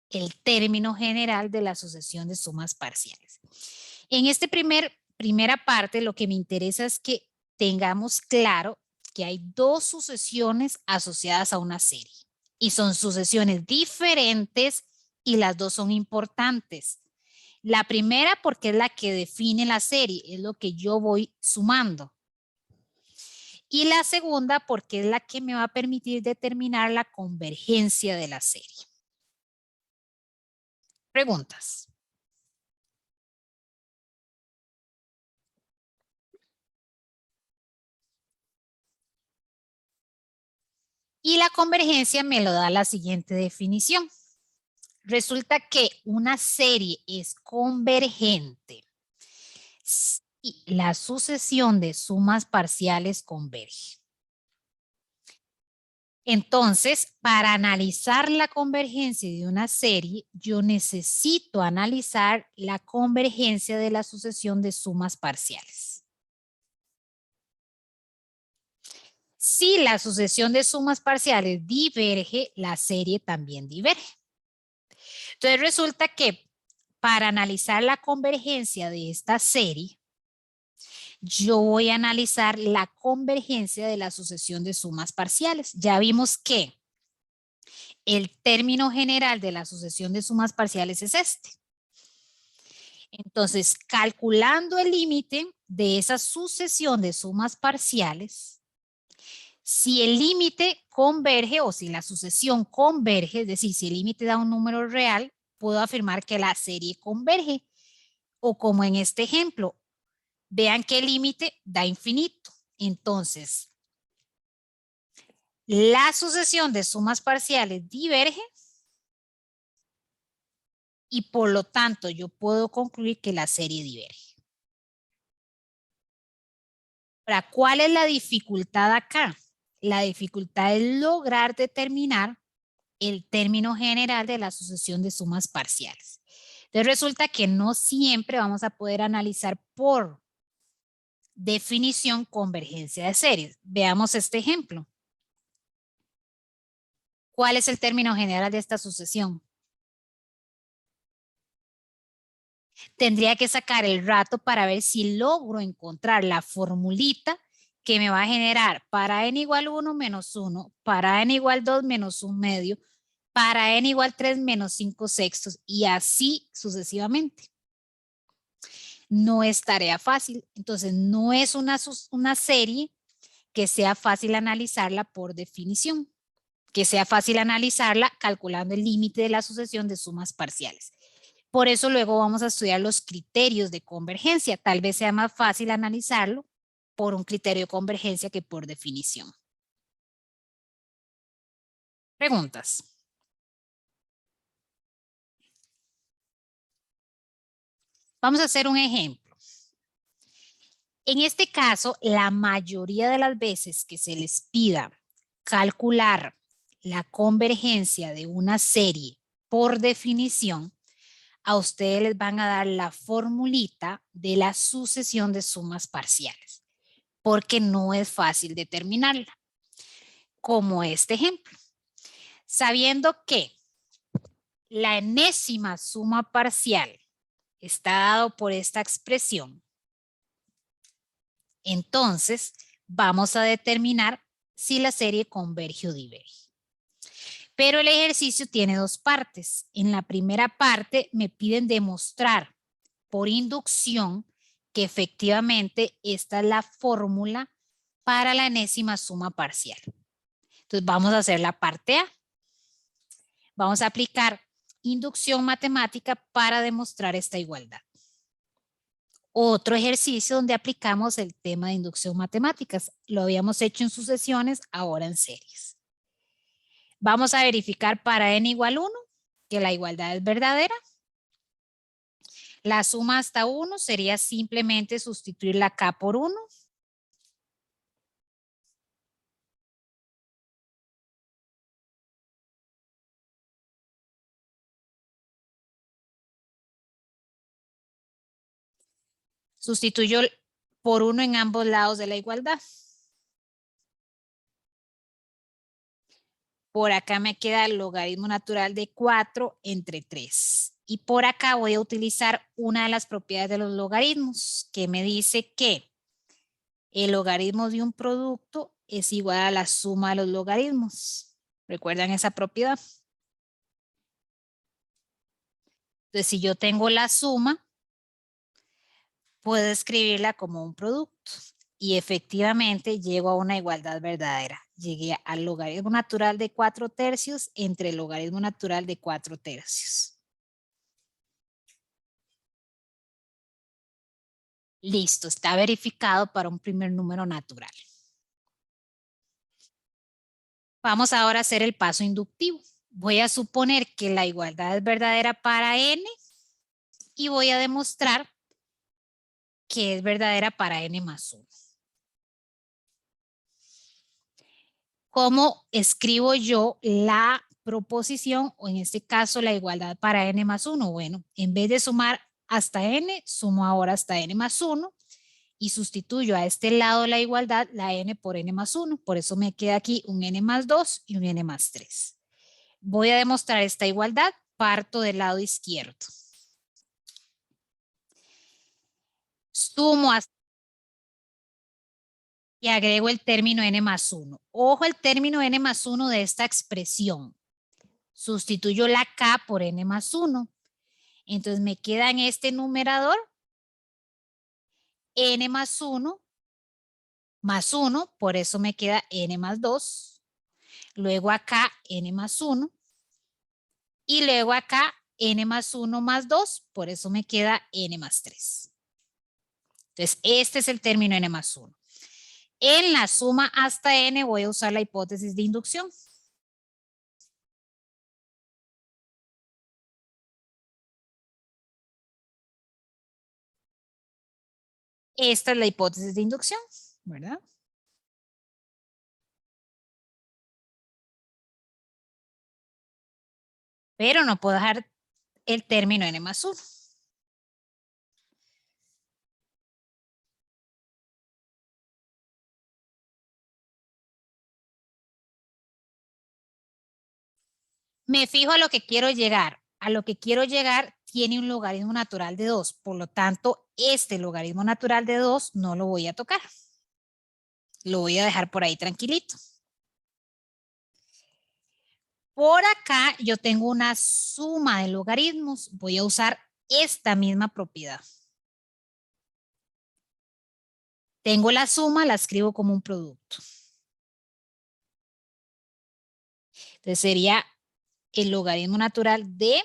el término general de la sucesión de sumas parciales. En esta primera parte, lo que me interesa es que tengamos claro que hay dos sucesiones asociadas a una serie y son sucesiones diferentes y las dos son importantes. La primera porque es la que define la serie, es lo que yo voy sumando. Y la segunda porque es la que me va a permitir determinar la convergencia de la serie. Preguntas. Y la convergencia me lo da la siguiente definición. Resulta que una serie es convergente si la sucesión de sumas parciales converge. Entonces, para analizar la convergencia de una serie, yo necesito analizar la convergencia de la sucesión de sumas parciales. Si la sucesión de sumas parciales diverge, la serie también diverge. Entonces resulta que para analizar la convergencia de esta serie, yo voy a analizar la convergencia de la sucesión de sumas parciales. Ya vimos que el término general de la sucesión de sumas parciales es este. Entonces, calculando el límite de esa sucesión de sumas parciales, si el límite converge o si la sucesión converge, es decir, si el límite da un número real, puedo afirmar que la serie converge. O como en este ejemplo, vean que el límite da infinito. Entonces, la sucesión de sumas parciales diverge y por lo tanto yo puedo concluir que la serie diverge. Ahora, ¿cuál es la dificultad acá? La dificultad es lograr determinar el término general de la sucesión de sumas parciales. Entonces resulta que no siempre vamos a poder analizar por definición convergencia de series. Veamos este ejemplo. ¿Cuál es el término general de esta sucesión? Tendría que sacar el rato para ver si logro encontrar la formulita que me va a generar para n igual 1 menos 1, para n igual 2 menos 1 medio, para n igual 3 menos 5 sextos y así sucesivamente. No es tarea fácil, entonces no es una serie que sea fácil analizarla por definición, que sea fácil analizarla calculando el límite de la sucesión de sumas parciales. Por eso luego vamos a estudiar los criterios de convergencia. Tal vez sea más fácil analizarlo por un criterio de convergencia que por definición. Preguntas. Vamos a hacer un ejemplo. En este caso, la mayoría de las veces que se les pida calcular la convergencia de una serie por definición, a ustedes les van a dar la formulita de la sucesión de sumas parciales, porque no es fácil determinarla, como este ejemplo. Sabiendo que la enésima suma parcial está dado por esta expresión, entonces vamos a determinar si la serie converge o diverge. Pero el ejercicio tiene dos partes. En la primera parte me piden demostrar por inducción que efectivamente esta es la fórmula para la enésima suma parcial. Entonces vamos a hacer la parte A. Vamos a aplicar inducción matemática para demostrar esta igualdad. Otro ejercicio donde aplicamos el tema de inducción matemáticas. Lo habíamos hecho en sucesiones, ahora en series. Vamos a verificar para n igual 1 que la igualdad es verdadera. La suma hasta 1 sería simplemente sustituir la k por 1. Sustituyo por 1 en ambos lados de la igualdad. Por acá me queda el logaritmo natural de 4 entre 3. Y por acá voy a utilizar una de las propiedades de los logaritmos, que me dice que el logaritmo de un producto es igual a la suma de los logaritmos. ¿Recuerdan esa propiedad? Entonces, si yo tengo la suma, puedo escribirla como un producto. Y efectivamente llego a una igualdad verdadera. Llegué al logaritmo natural de 4/3 entre el logaritmo natural de 4/3. Listo, está verificado para un primer número natural. Vamos ahora a hacer el paso inductivo. Voy a suponer que la igualdad es verdadera para n y voy a demostrar que es verdadera para n más 1. ¿Cómo escribo yo la proposición o en este caso la igualdad para n más 1? Bueno, en vez de sumar hasta n, sumo ahora hasta n más 1 y sustituyo a este lado de la igualdad la n por n más 1. Por eso me queda aquí un n más 2 y un n más 3. Voy a demostrar esta igualdad, parto del lado izquierdo. Sumo hasta y agrego el término n más 1. Ojo el término n más 1 de esta expresión. Sustituyo la k por n más 1. Entonces me queda en este numerador n más 1 más 1, por eso me queda n más 2. Luego acá n más 1. Y luego acá n más 1 más 2, por eso me queda n más 3. Entonces este es el término n más 1. En la suma hasta n voy a usar la hipótesis de inducción. Esta es la hipótesis de inducción, ¿verdad? Pero no puedo dejar el término n más 1. Me fijo a lo que quiero llegar. A lo que quiero llegar tiene un logaritmo natural de 2. Por lo tanto, este logaritmo natural de 2 no lo voy a tocar. Lo voy a dejar por ahí tranquilito. Por acá yo tengo una suma de logaritmos. Voy a usar esta misma propiedad. Tengo la suma, la escribo como un producto. Entonces sería el logaritmo natural de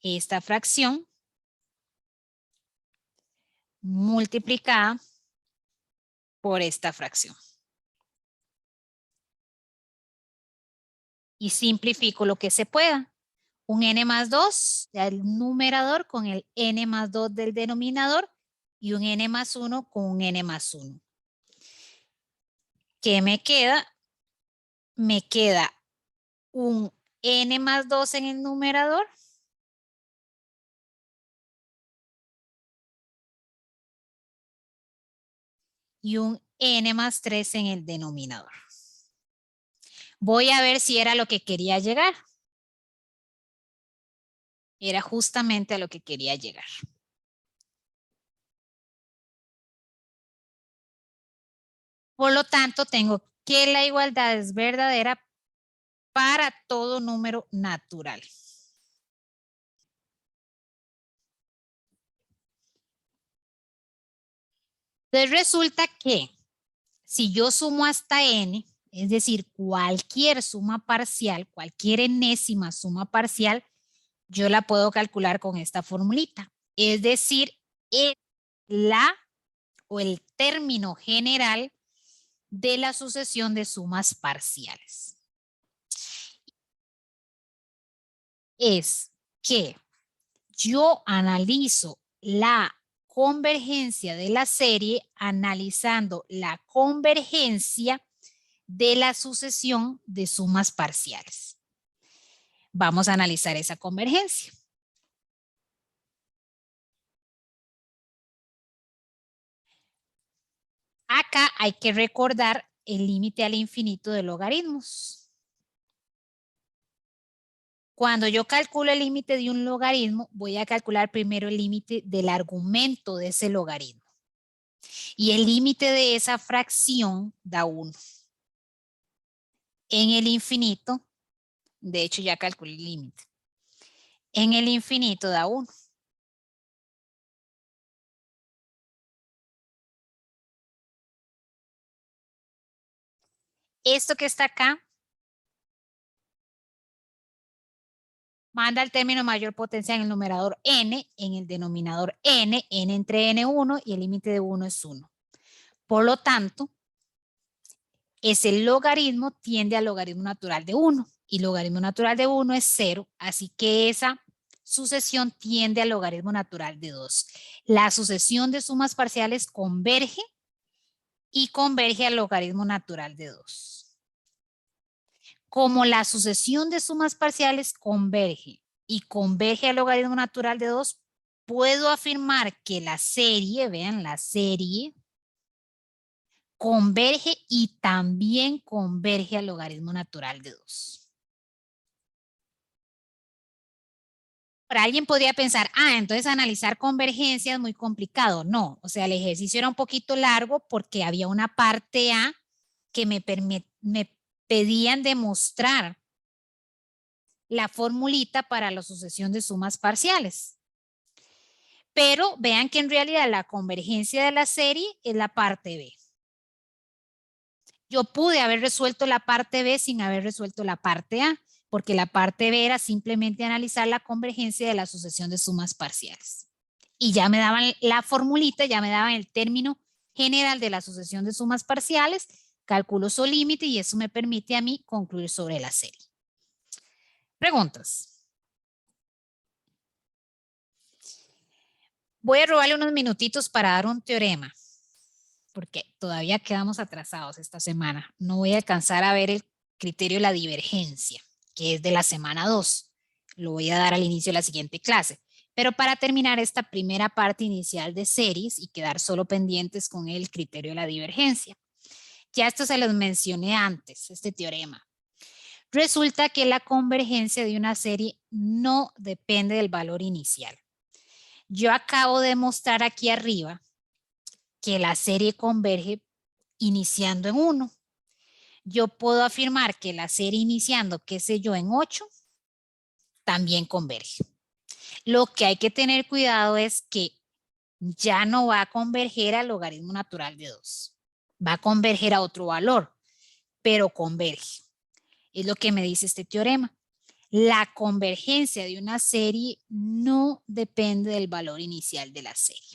esta fracción multiplicada por esta fracción. Y simplifico lo que se pueda. Un n más 2 del numerador con el n más 2 del denominador y un n más 1 con un n más 1. ¿Qué me queda? Me queda un n más 2 en el numerador y un n más 3 en el denominador. Voy a ver si era lo que quería llegar. Era justamente a lo que quería llegar. Por lo tanto, tengo que la igualdad es verdadera para todo número natural. Entonces resulta que si yo sumo hasta n, es decir, cualquier suma parcial, cualquier enésima suma parcial, yo la puedo calcular con esta formulita. Es decir, es la o el término general de la sucesión de sumas parciales. Es que yo analizo la convergencia de la serie analizando la convergencia de la sucesión de sumas parciales. Vamos a analizar esa convergencia. Acá hay que recordar el límite al infinito de logaritmos. Cuando yo calculo el límite de un logaritmo, voy a calcular primero el límite del argumento de ese logaritmo. Y el límite de esa fracción da 1. En el infinito, de hecho ya calculé el límite. En el infinito da 1. Esto que está acá manda el término mayor potencia en el numerador n, en el denominador n entre n1 y el límite de 1 es 1. Por lo tanto, ese logaritmo tiende al logaritmo natural de 1 y logaritmo natural de 1 es 0, así que esa sucesión tiende al logaritmo natural de 2. La sucesión de sumas parciales converge y converge al logaritmo natural de 2. Como la sucesión de sumas parciales converge y converge al logaritmo natural de 2, puedo afirmar que la serie, vean, la serie converge y también converge al logaritmo natural de 2. Ahora, alguien podría pensar, entonces analizar convergencia es muy complicado. No, o sea, el ejercicio era un poquito largo porque había una parte A que me pedían demostrar la formulita para la sucesión de sumas parciales. Pero vean que en realidad la convergencia de la serie es la parte B. Yo pude haber resuelto la parte B sin haber resuelto la parte A, porque la parte B era simplemente analizar la convergencia de la sucesión de sumas parciales. Y ya me daban la formulita, ya me daban el término general de la sucesión de sumas parciales, calculo su límite y eso me permite a mí concluir sobre la serie. Preguntas. Voy a robarle unos minutitos para dar un teorema, porque todavía quedamos atrasados esta semana. No voy a alcanzar a ver el criterio de la divergencia, que es de la semana 2. Lo voy a dar al inicio de la siguiente clase. Pero para terminar esta primera parte inicial de series y quedar solo pendientes con el criterio de la divergencia. Ya esto se los mencioné antes, este teorema. Resulta que la convergencia de una serie no depende del valor inicial. Yo acabo de mostrar aquí arriba que la serie converge iniciando en 1. Yo puedo afirmar que la serie iniciando, qué sé yo, en 8, también converge. Lo que hay que tener cuidado es que ya no va a converger al logaritmo natural de 2. Va a converger a otro valor, pero converge. Es lo que me dice este teorema. La convergencia de una serie no depende del valor inicial de la serie.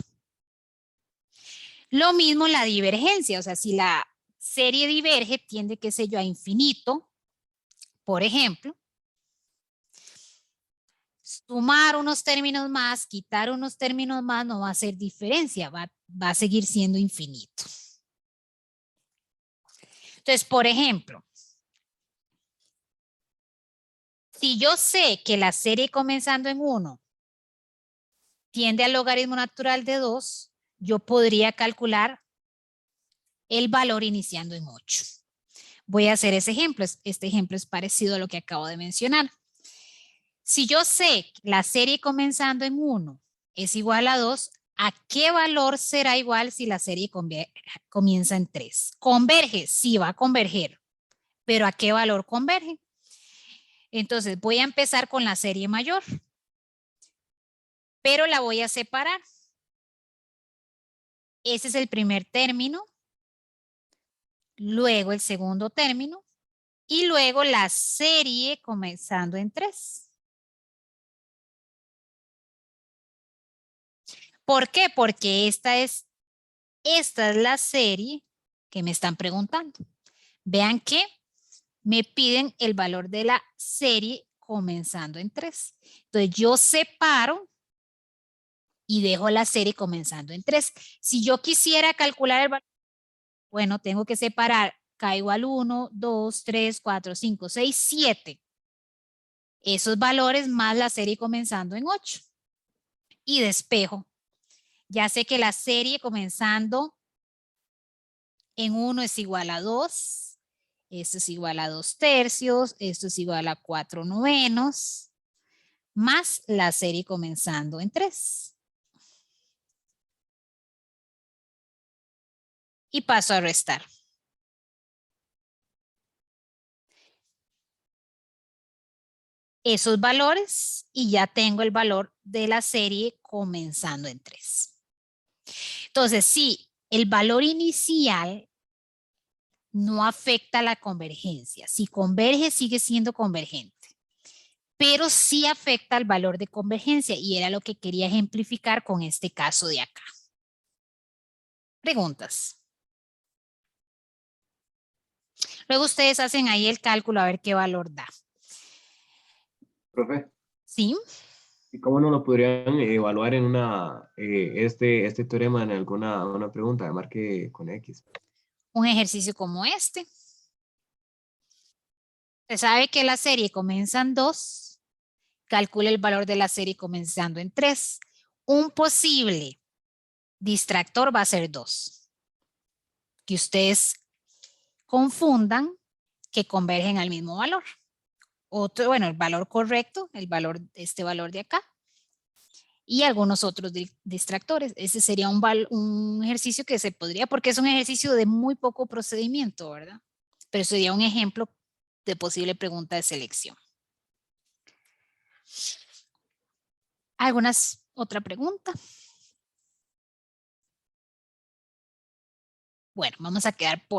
Lo mismo la divergencia, o sea, si la serie diverge, tiende, qué sé yo, a infinito, por ejemplo. Sumar unos términos más, quitar unos términos más no va a hacer diferencia, va a seguir siendo infinito. Entonces, por ejemplo, si yo sé que la serie comenzando en 1 tiende al logaritmo natural de 2, yo podría calcular el valor iniciando en 8. Voy a hacer ese ejemplo. Este ejemplo es parecido a lo que acabo de mencionar. Si yo sé que la serie comenzando en 1 es igual a 2, ¿a qué valor será igual si la serie comienza en 3? ¿Converge? Sí, va a converger. ¿Pero a qué valor converge? Entonces voy a empezar con la serie mayor, pero la voy a separar. Ese es el primer término, luego el segundo término y luego la serie comenzando en 3. ¿Por qué? Porque esta es la serie que me están preguntando. Vean que me piden el valor de la serie comenzando en 3. Entonces yo separo y dejo la serie comenzando en 3. Si yo quisiera calcular el valor, bueno, tengo que separar k igual 1, 2, 3, 4, 5, 6, 7. Esos valores más la serie comenzando en 8. Y despejo. Ya sé que la serie comenzando En 1 es igual a 2, esto es igual a 2/3, esto es igual a 4/9, más la serie comenzando en 3. Y paso a restar. Esos valores y ya tengo el valor de la serie comenzando en 3. Entonces, si el valor inicial no afecta la convergencia, si converge sigue siendo convergente, pero sí afecta el valor de convergencia y era lo que quería ejemplificar con este caso de acá. Preguntas. Luego ustedes hacen ahí el cálculo a ver qué valor da. Profe, ¿Sí? ¿y cómo no lo podrían evaluar en este teorema en una pregunta? Marque con X. Un ejercicio como este. Se sabe que la serie comienza en 2. Calcule el valor de la serie comenzando en 3. Un posible distractor va a ser 2. Que ustedes confundan que convergen al mismo valor. Otro, bueno, el valor correcto, este valor de acá. Y algunos otros distractores. Ese sería un ejercicio que se podría, porque es un ejercicio de muy poco procedimiento, ¿verdad? Pero sería un ejemplo de posible pregunta de selección. ¿Otra pregunta? Bueno, vamos a quedar por